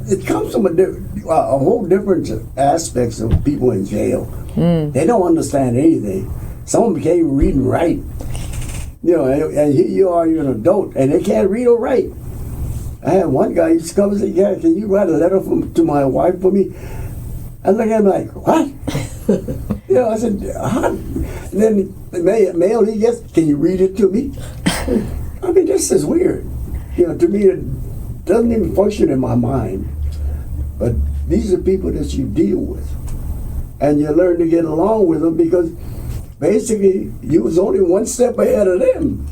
it comes from a whole different aspects of people in jail. They don't understand anything. Some of them can't even read and write. And here you are, you're an adult, and they can't read or write. I had one guy, he used to come and say, "Yeah, can you write a letter to my wife for me?" I look at him like, "What?" I said, "Huh?" And then the mail he gets, "Can you read it to me?" This is weird. To me, it doesn't even function in my mind. But these are people that you deal with. And you learn to get along with them because basically you was only one step ahead of them.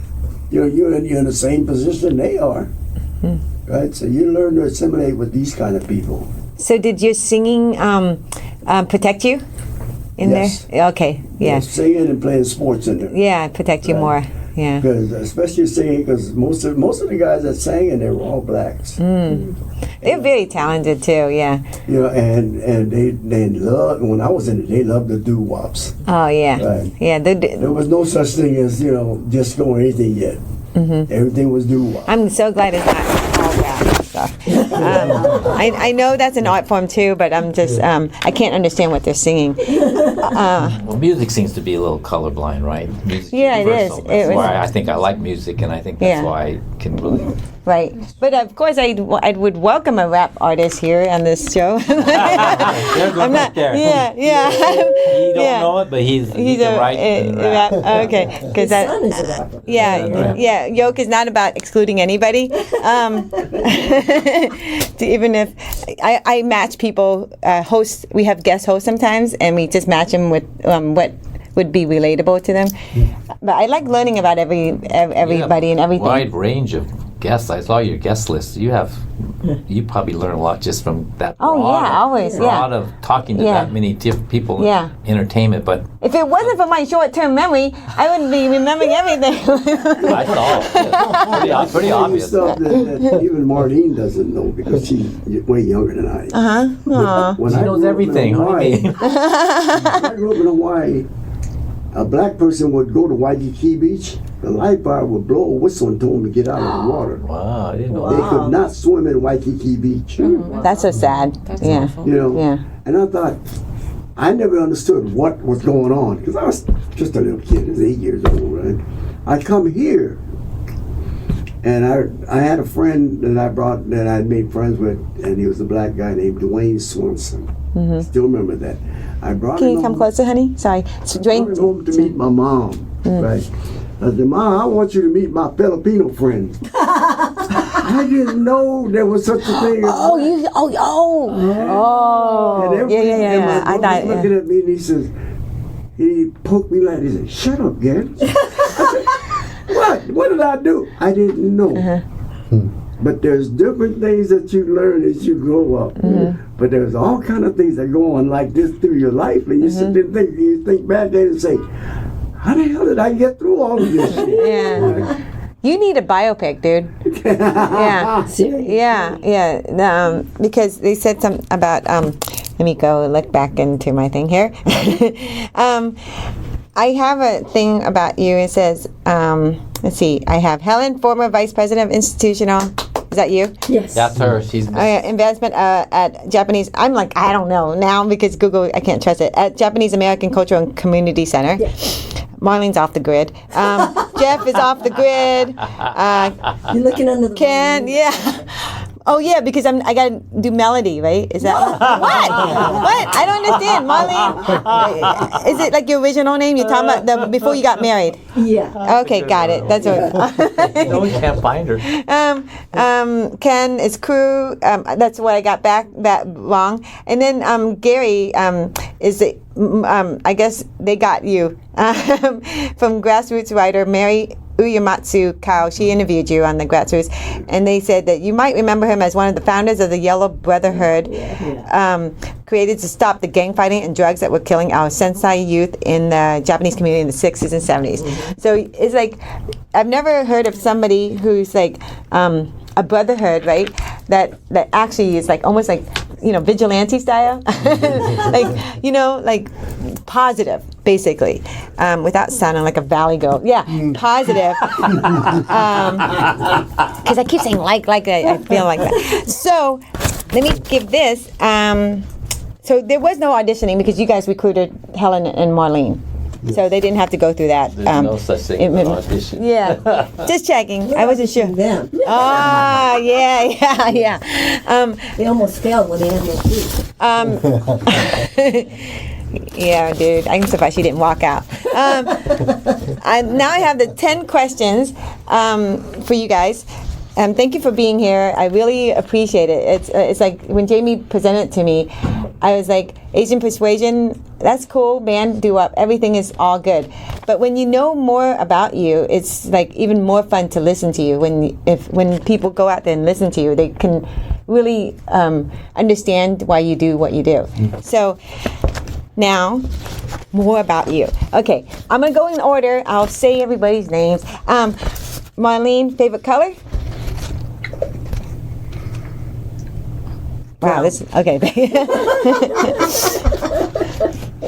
You're in the same position they are. Right? So you learn to assimilate with these kind of people. So did your singing protect you in Yes. there? Okay, yeah. Singing and playing sports in there. Yeah, protect you more. Yeah. Because especially singing, because most of the guys that sang in there were all blacks. They're very talented too, yeah. And they loved, when I was in it, they loved the doo-wops. Oh, yeah. Right. Yeah, There was no such thing as, disco or anything yet. Everything was doo-wop. I'm so glad it's not all rap stuff. I know that's an art form too, but I'm just, I can't understand what they're singing. Well, music seems to be a little colorblind, right? Music's Yeah, it universal. is. That's why I think I like music, and I think that's why I can really. Right. But of course, I would welcome a rap artist here on this show. I'm not. there. Yeah. He don't know it, but he can write and rap. Okay. Because Son is a rapper. yeah. Yoke is not about excluding anybody. Even if I match people, hosts, we have guest hosts sometimes, and we just match them with what would be relatable to them. But I like learning about everybody and everything. Wide range of guests. I saw your guest list. You probably learn a lot just from that. Oh, yeah, always, yeah. Lot of talking to Yeah. that many different people. Yeah. Entertainment, but If it wasn't for my short-term memory, I wouldn't be remembering everything. I saw it. Pretty obvious. Stuff that even Marlene doesn't know because she's way younger than I am. When She I knows grew up in everything. What do you Hawaii- mean? when I grew up in Hawaii, a black person would go to Waikiki Beach. The lifeguard would blow a whistle and tell them to get out of the water. Wow, I didn't know They that. could not swim in Waikiki Beach. That's so sad. Yeah. You know. Yeah. And I thought, I never understood what was going on because I was just a little kid. I was 8 years old, right? I come here, and I had a friend that I brought that I made friends with, and he was a black guy named Dwayne Swanson. Still remember that. I brought Can him you come home- closer, honey? Sorry. So, I brought him home to meet my mom. Right. I said, Mom, I want you to meet my Filipino friend. I didn't know there was such a thing. Oh, And everybody- yeah. and my I brother's thought, looking yeah. at me and he says, he poked me like this. He said, "Shut up, Gary." I said, "What? What did I do?" I didn't know. But there's different things that you learn as you grow up. But there's all kind of things that go on like this through your life, and you sit there and think back there and say, "How the hell did I get through all of this shit?" Yeah. You need a biopic, dude. Yeah. Seriously. Yeah. Because they said something about, let me go look back into my thing here. I have a thing about you. It says, let's see, I have Helen, former Vice President of Institutional. Is that you? Yes. That's her. She's Investment at Japanese. I'm like, I don't know now because Google, I can't trust it. At Japanese American Cultural and Community Center. Marlene's off the grid. Jeff is off the grid. You're looking under the Ken, yeah. Oh yeah, because I gotta do melody, right? Is that what? I don't understand, Marlene. Is it like your original name? You're talking about the before you got married? Yeah. Okay, got it. That's what. no, we can't find her. Ken is crew. That's what I got back that wrong. And then Gary is the. I guess they got you from grassroots writer Mary Uematsu Kao. She interviewed you on the grassroots, and they said that you might remember him as one of the founders of the Yellow Brotherhood, created to stop the gang fighting and drugs that were killing our Sensei youth in the Japanese community in the 60s and 70s. So it's like, I've never heard of somebody who's like a brotherhood, right? That actually is like almost like, vigilante style, like positive, basically, without sounding like a valley girl. Yeah, positive. Because I keep saying like I feel like that. So let me give this. So there was no auditioning because you guys recruited Helen and Marlene. So they didn't have to go through that. There's no such thing as an audition. Yeah, just checking. I wasn't sure. Them. Ah, yeah. They almost failed when they had no teeth. Yeah, dude. I'm surprised she didn't walk out. Now I have the 10 questions for you guys. Thank you for being here. I really appreciate it. It's like when Jamie presented it to me, I was like, Asian persuasion, that's cool, man, do up. Everything is all good. But when you know more about you, it's like even more fun to listen to you. When people go out there and listen to you, they can really understand why you do what you do. So now, more about you. Okay, I'm gonna go in order. I'll say everybody's names. Marlene, favorite color? Wow, this okay.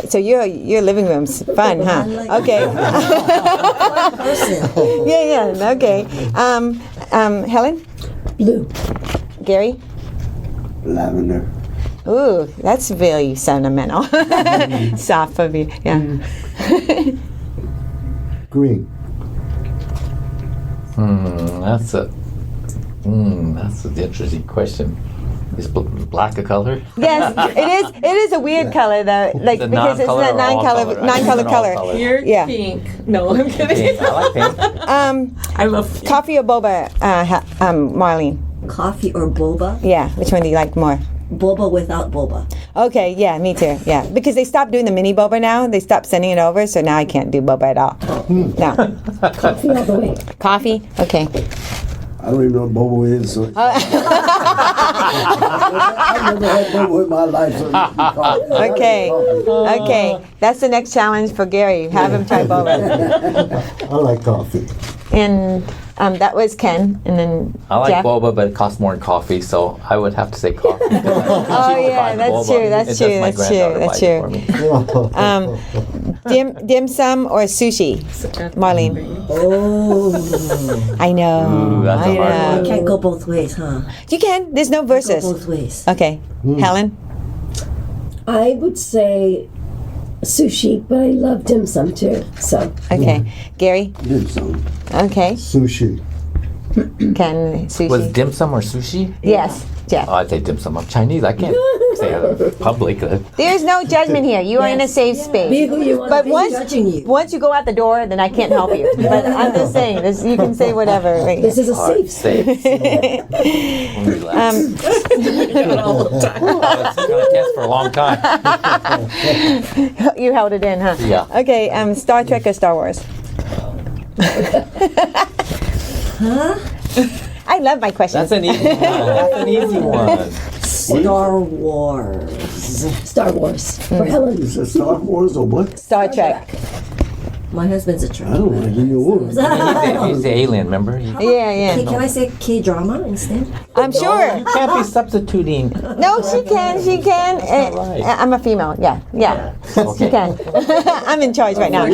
So your living room's fun, huh? Okay. Yeah. Okay. Helen, Blue. Gary. Lavender. Ooh, that's really sentimental. Soft of you, yeah. Green. That's an interesting question. Is black a color? Yes, it is. It is a weird color though, like The because it's non-color a or all color? nine-color All color. color. You're Yeah. pink. No, I'm kidding. Pink. I like pink. I love pink. Coffee or boba, Marlene? Coffee or boba? Yeah, which one do you like more? Boba without boba. Okay, yeah, me too. Yeah, because they stopped doing the mini boba now. They stopped sending it over, so now I can't do boba at all. No. Coffee all the way. Coffee? Okay. I don't even know what boba is. So I've never had boba in my life. So it must be coffee. Okay. Okay. That's the next challenge for Gary. Have him try boba. I like coffee. And that was Ken. And then I like Jeff. boba, but it costs more than coffee, so I would have to say coffee. Oh yeah, that's true. That's true. That's true. That's true. Dim sum or sushi, Marlene? Oh, I know. Ooh, that's a I hard know. one. can't go both ways, huh? You can. There's no Go verses. both ways. Okay, Helen. I would say sushi, but I love dim sum too. So Okay, Gary. Dim sum. Okay, Sushi. Ken. Sushi. Was dim sum or sushi? Yes, Jeff. Oh, I'd say dim sum. I'm Chinese. I can't say it in public. There's no judgment here. You are in a safe be space. who you want But to be. once Judging you. once you go out the door, then I can't help you. But I'm just saying, this, you can say whatever. Right? This is a Hard safe space. Relax. I was gonna tense for a long time. You held it in, huh? Yeah. Okay, Star Trek or Star Wars? I love my questions. That's an easy one. That's an easy one. Star Wars. Star Wars for Helen. Is it Star Wars or what? Star Trek. My husband's a I Trek. don't want to give you a word. He's the alien, remember? Yeah, Hey, yeah. can I say K-drama instead? I'm sure. You can't be substituting. No, she can. She can. not right. I'm a female. Yeah, yeah. She Okay. can. I'm in charge right now.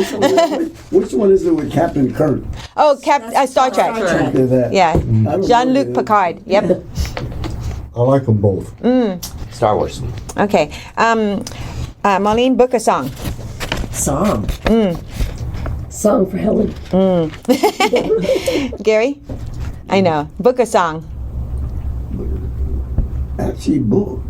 Which one is it with Captain Kirk? Oh, Star Trek. After that. Yeah. I don't know. Jean-Luc Picard. Yep. I like them both. Star Wars. Okay. Marlene, book or song? Song. Song for Helen. Gary? I know. Book or song? Actually, book.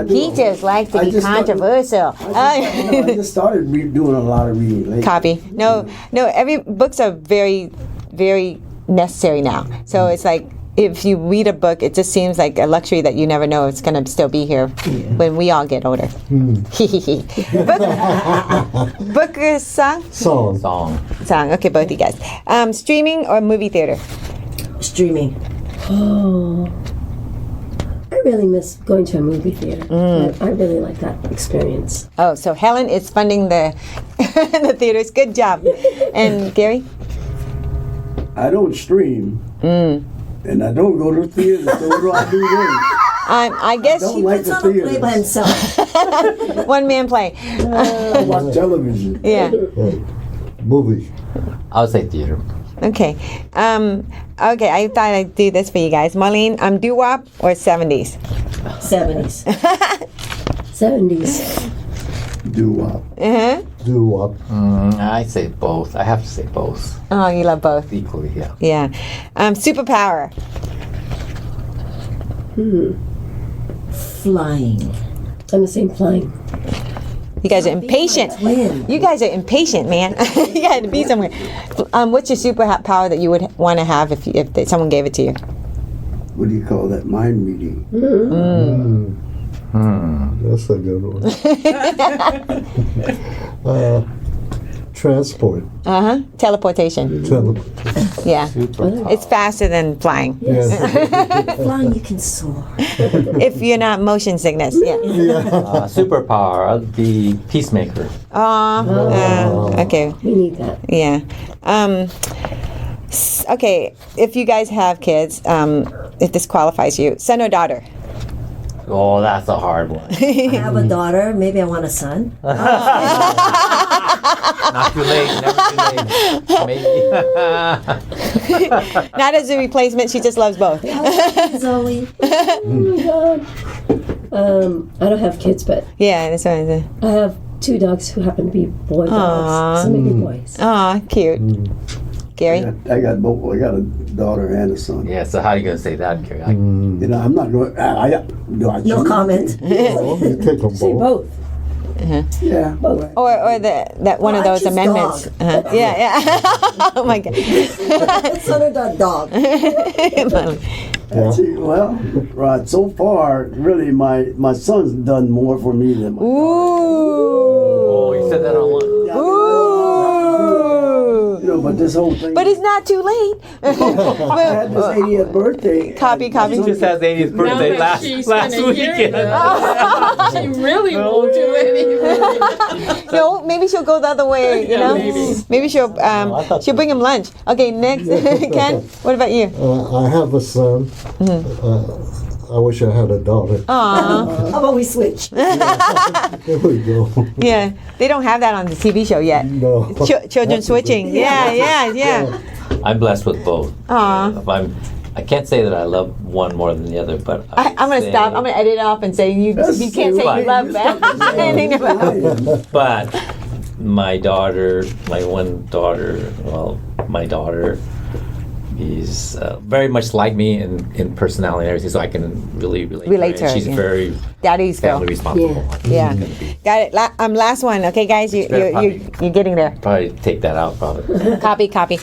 He just likes to I be just thought- controversial. I just started doing a lot of reading lately. Copy. No, every books are very, very necessary now. So it's like if you read a book, it just seems like a luxury that you never know it's going to still be here when we all get older. book or song? Song. Song. Song. Okay, both you guys. Streaming or movie theater? Streaming. Oh, I really miss going to a movie theater. I really like that experience. Oh, so Helen is funding the the theaters. Good job. And Gary? I don't stream. And I don't go to the theater, so what do I do then? I guess Don't like Puts the on a play by theater. himself. one man play. I watch television. Yeah. Movie. I would say theater. Okay. Okay, I thought I'd do this for you guys. Marlene, doo-wop or 70s? 70s. 70s. Do Uh-huh. Do-wop. I say both. I have to say both. Oh, you love both. Equally, yeah. Yeah. Superpower. Flying. I'm the same flying. You guys are impatient. Twin. You guys are impatient, man. You got to be somewhere. What's your superpower that you would want to have if someone gave it to you? what do you call that? Mind reading. That's a good one. Transport. Teleportation. Yeah. It's faster than flying. Yes. Flying, you can soar. If you're not motion sickness. Yeah. Superpower. I'd be peacemaker. Okay. We need that. Yeah. Okay. If you guys have kids, if this qualifies you, son or daughter? Oh, that's a hard one. I have a daughter. Maybe I want a son. Not too late. Never too late. Maybe. Not as a replacement. She just loves both. Zoe. Oh my God. I don't have kids, but Yeah. That's what I said. I have two dogs who happen to be boy dogs. So maybe boys. Aw, cute. Gary? I got both. I got a daughter and a son. Yeah, so how are you going to say that, Gary? You know, I'm not going. Do I No choose? comment. Well, you take them Say both. both. Yeah. Or that one of I those choose amendments. dog. Yeah. Oh my God. Son or dog. Actually, well, right. So far, really, my son's done more for me than my daughter. Ooh. Oh, you said that on one. Ooh. You but this whole thing. But it's not too late. I had this 80th birthday. Copy. He just had his 80th birthday that last she's last gonna hear weekend. She really won't do anything. No, maybe she'll go the other way. You know, maybe she'll she'll bring him lunch. Okay, next, Ken. What about you? I have a son. I wish I had a daughter. Aw, How about we switch? There we go. yeah. They don't have that on the TV show yet. No. Children switching. Yeah. I'm blessed with both. Aw. I can't say that I love one more than the other, but I'm gonna stop. I'm gonna edit it off and say you can't say you fine. love that. Anything about- But my daughter, my one daughter, well, my daughter is very much like me in personality and everything, so I can really Relate to her, She's yeah. very Daddy's girl. family responsible. Yeah. Got it. Last one. Okay, guys, you're getting there. Probably take that out, probably. Copy.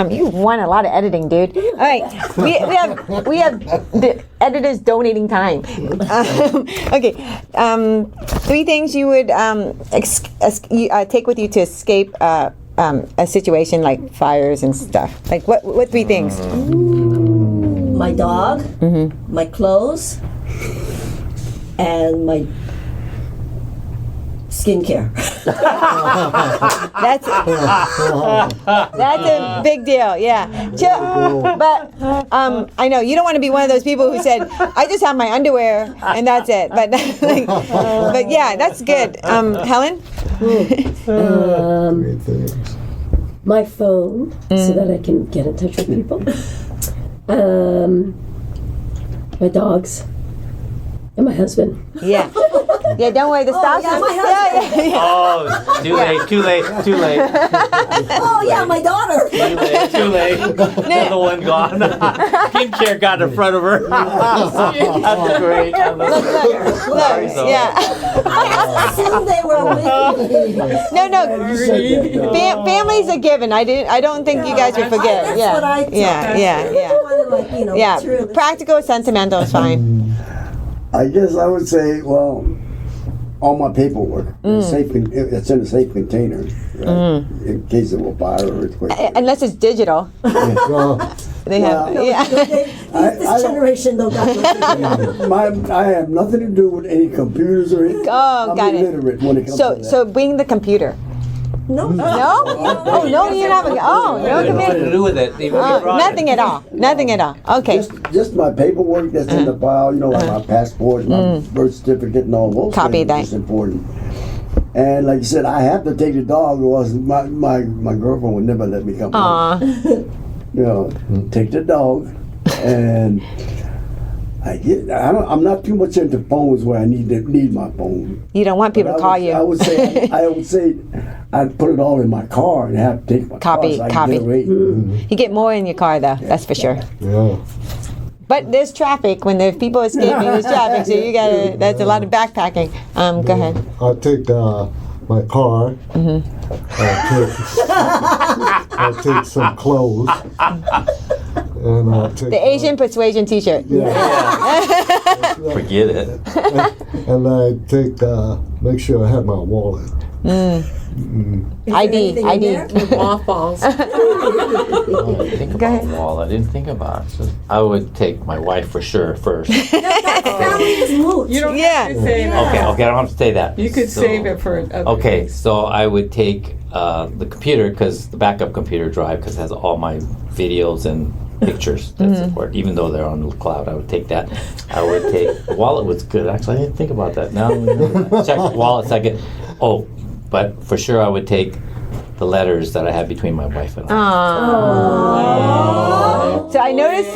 You won a lot of editing, dude. All right, we have the editors donating time. Okay, 3 things you would take with you to escape a situation like fires and stuff. Like what 3 things? My dog, my clothes, and my skincare. That's a big deal, yeah. But I know you don't want to be one of those people who said, "I just have my underwear and that's it." But but yeah, that's good. Helen, Great things. My phone, so that I can get in touch with people. My dogs. And my husband. yeah. Don't worry, the stop sign. my husband. Yeah. Oh, too late. Oh yeah, my daughter. Too late. Another one gone. Skincare got in front of her. That's great. Look, yeah. I assumed they were with me. No. Families are given. I don't think you guys would forget. That's Yeah. what I thought. Yeah. Yeah. materialistic. Practical, sentimental is fine. I guess I would say, well, all my paperwork, it's in a safe container, right? In case of a fire or earthquake. Unless it's digital. Well, They have. Yeah. This generation don't got those. I have nothing to do with any computers or anything. Oh, I'm got it. illiterate when it comes to that. So bring the computer. No. No? Oh no, you have a. Oh, no Nothing to computer. do with it. Even if you brought it. Nothing at all. Nothing at all. Okay. Just my paperwork that's in the file, like my passport, my birth certificate, and all those Copy things that. is important. And like you said, I have to take the dog, or else my girlfriend would never let me come home. Aw. Take the dog, and I'm not too much into phones where I need my phone. You don't want people to call you. I would say I'd put it all in my car and have to take my Copy, car so I copy. can get away. You get more in your car though. That's for sure. yeah. But there's traffic. When there's people escaping, there's traffic. So you gotta. That's a lot of backpacking. Go ahead. I'll take my car. I'll take some clothes. And I'll take The Asian Persuasion T-shirt. Forget it. and I take make sure I have my wallet. ID. Mothballs. I didn't think about wall. I didn't think about it. So I would take my wife for sure first. Family is moot. You don't Yeah. have to say that. Okay, I don't have to say that. You could So- save it for other Okay, things. so I would take the computer, because the backup computer drive, because it has all my videos and pictures that support, even though they're on the cloud. I would take that. I would take wallet was good. Actually, I didn't think about that. Now check wallet second. Oh, but for sure I would take the letters that I had between my wife and I. So I noticed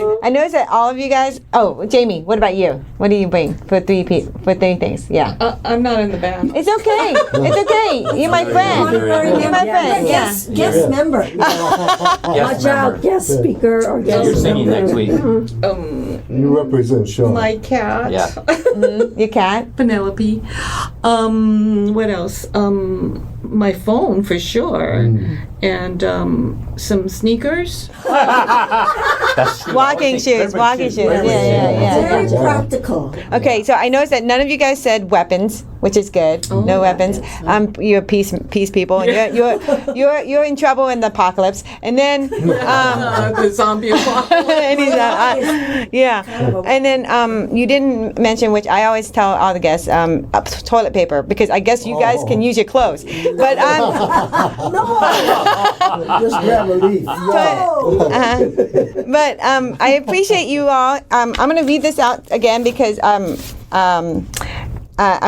that all of you guys. Oh, Jamie, what about you? What do you bring for 3 things? Yeah. I'm not in the band. It's okay. It's okay. You're my friend. You're my friend. Yeah. Guest member. Yes, Watch out, guest speaker or guest You're singing member. next week. You represent Sean. My cat. Yeah. Your cat. Penelope. What else? My phone for sure, and some sneakers. That's Walking shoes. Walking shoes. Yeah. Very practical. Okay, so I noticed that none of you guys said weapons. which is good. No weapons. You're peace people, and you're in trouble in the apocalypse. And then The zombie apocalypse. and he's yeah. And then you didn't mention, which I always tell all the guests, toilet paper, because I guess you guys can use your clothes. But Just grab a leaf. but I appreciate you all. I'm going to read this out again because I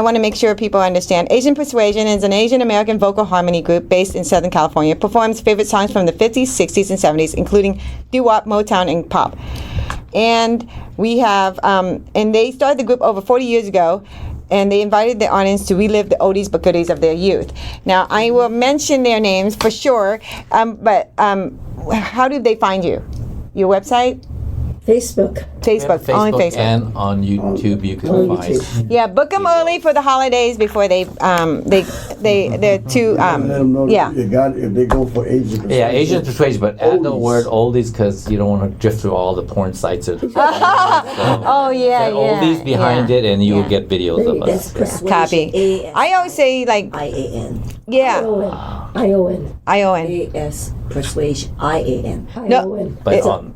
want to make sure people understand. Asian Persuasion is an Asian American vocal harmony group based in Southern California. Performs favorite songs from the 50s, 60s, and 70s, including doo-wop, Motown, and pop. And we have, and they started the group over 40 years ago, and they invited the audience to relive the oldies but goodies of their youth. Now, I will mention their names for sure, but how did they find you? Your website? Facebook. Facebook, only Facebook. And on YouTube you can find. Yeah, book them early for the holidays before they're too Let them know yeah. that if they go for Asian Persuasion. Yeah, Asian Persuasion, but add the Oldies. word oldies because you don't want to drift through all the porn sites. Oh yeah, Put oldies behind it, and you will get videos of That's us. persuasion. Copy. I always say like IAN. yeah, ION. ION. AS persuasion. IAN. No, ION. But it's on.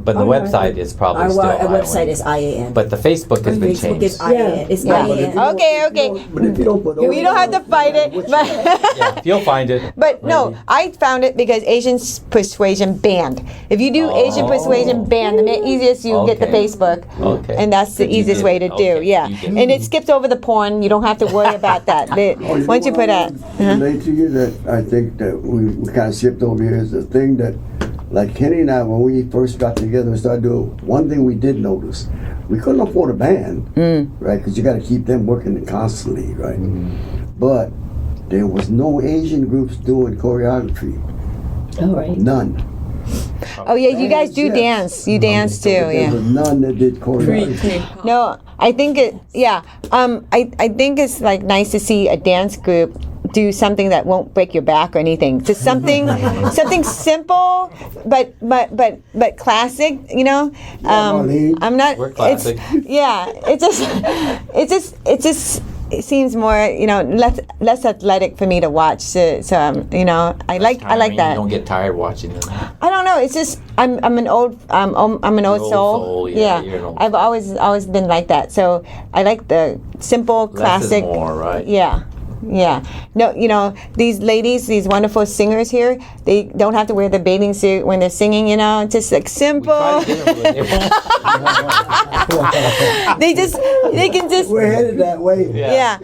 but the website is probably still Our website ION. is IAN. But the Facebook has been Facebook changed. is IAN. It's Yeah. IAN. Okay. But if you don't put We don't have to fight it, but Yeah, you'll find it. but no, I found it because Asian Persuasion banned. If you do Asian Persuasion banned, the easiest you get the Okay. Facebook, Okay. and that's the But you easiest did way it. to do. Okay. Yeah, You did and it skips over the porn. You don't have to worry about that. Once you put a relate to you that I think that we kind of skipped over here is the thing that, like Kenny and I, when we first got together and started doing, one thing we did notice, we couldn't afford a band, right? Because you got to keep them working constantly, right? But there was no Asian groups doing choreography, All right. none. oh yeah, you guys do Yes. dance. You dance too. There Yeah. was none that did choreography. Pre-K-pop. No, I think it. Yeah. I think it's like nice to see a dance group do something that won't break your back or anything. Just something simple, but classic. You know. Marlene. I'm not. We're classic. Yeah. It seems more, less athletic for me to watch. So I like Tiring, that. You don't get tired watching them. I don't know. It's just I'm an old soul. soul, yeah, you're an old I've always been like that. So I like the simple, Less classic. is more, right? Yeah. Yeah. No, these ladies, these wonderful singers here, they don't have to wear the bathing suit when they're singing, just like simple. Try to get them, but they won't. They can just We're headed that way. yeah.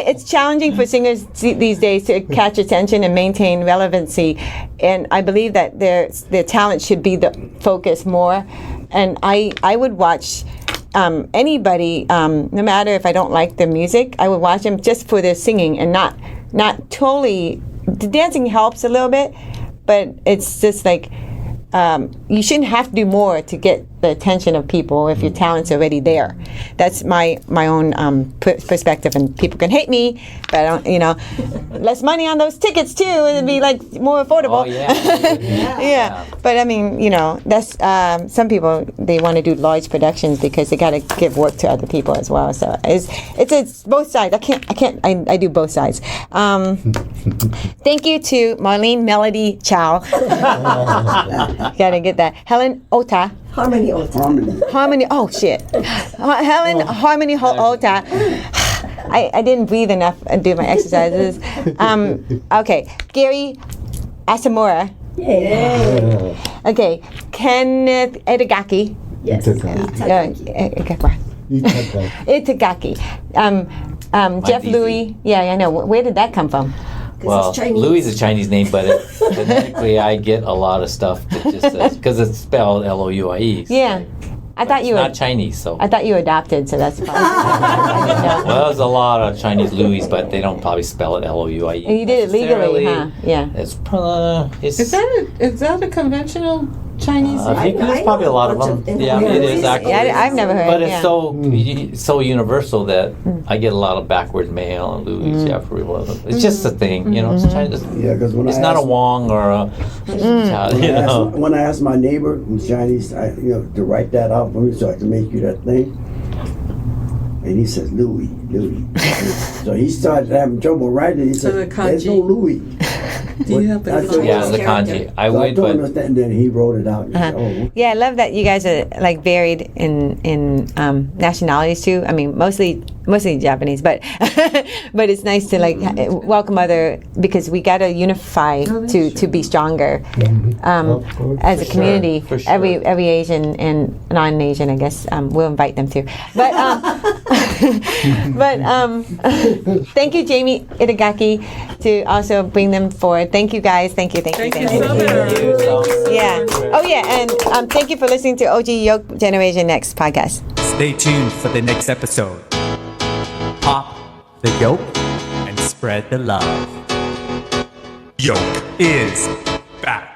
It's challenging for singers these days to catch attention and maintain relevancy, and I believe that their talent should be the focus more. And I would watch anybody, no matter if I don't like their music, I would watch them just for their singing and not totally. The dancing helps a little bit, but it's just like. You shouldn't have to do more to get the attention of people if your talent's already there. That's my own perspective, and people can hate me, but I don't, less money on those tickets too. It'd be like more affordable. Oh yeah. Yeah, but I mean, that's some people, they want to do large productions because they got to give work to other people as well. So it's both sides. I do both sides. Thank you to Marlene Melody Chow. Gotta get that. Helen Ota. Harmony Ota. Harmony. Oh shit. Helen Harmony Ota. I didn't breathe enough and do my exercises. Okay. Gary Asamura. Yay. Okay. Kenneth Edagaki. Yes. Itagaki. Jeff easy. Louis. Yeah, I know. Where did that come from? Well, it's Chinese. Louis is a Chinese name, but phonetically I get a lot of stuff that just says, because it's spelled Louie. Yeah. I thought you It's were. not Chinese, so. I thought you were adopted, so that's fine. I didn't know. Well, there's a lot of Chinese Louis, but they don't probably spell it Louie. And you did it legally, huh? Yeah. It's Is that a conventional Chinese? there's probably a lot of them. Yeah, it is actually. Yeah, I've never heard. But it's yeah. so universal that I get a lot of backwards mail and Louis Jeffrey. It's just a thing, It's Chinese. Yeah, because when It's I not a asked- Wong or a, When I asked my neighbor who's Chinese, to write that out for me so I can make you that thing, And he says, Louis. So he started having trouble writing. He said, the there's kanji. no Louis. Do you have the That's kanji? Yeah, the kanji. I So I would, told him but that, and then he wrote it out. And he said, oh, Yeah, I love that you guys are like varied in nationalities too. I mean, mostly Japanese, but but it's nice to like welcome other, because we gotta unify to be stronger as a community. for sure. Every Asian and non-Asian, I guess, we'll invite them too. But thank you, Jamie Itagaki, to also bring them forward. Thank you, guys. Thank you. Thank you so much. Yeah. Oh, yeah. And thank you for listening to OG Yoke Generation Next podcast. Stay tuned for the next episode. Pop the yoke and spread the love. Yoke is back.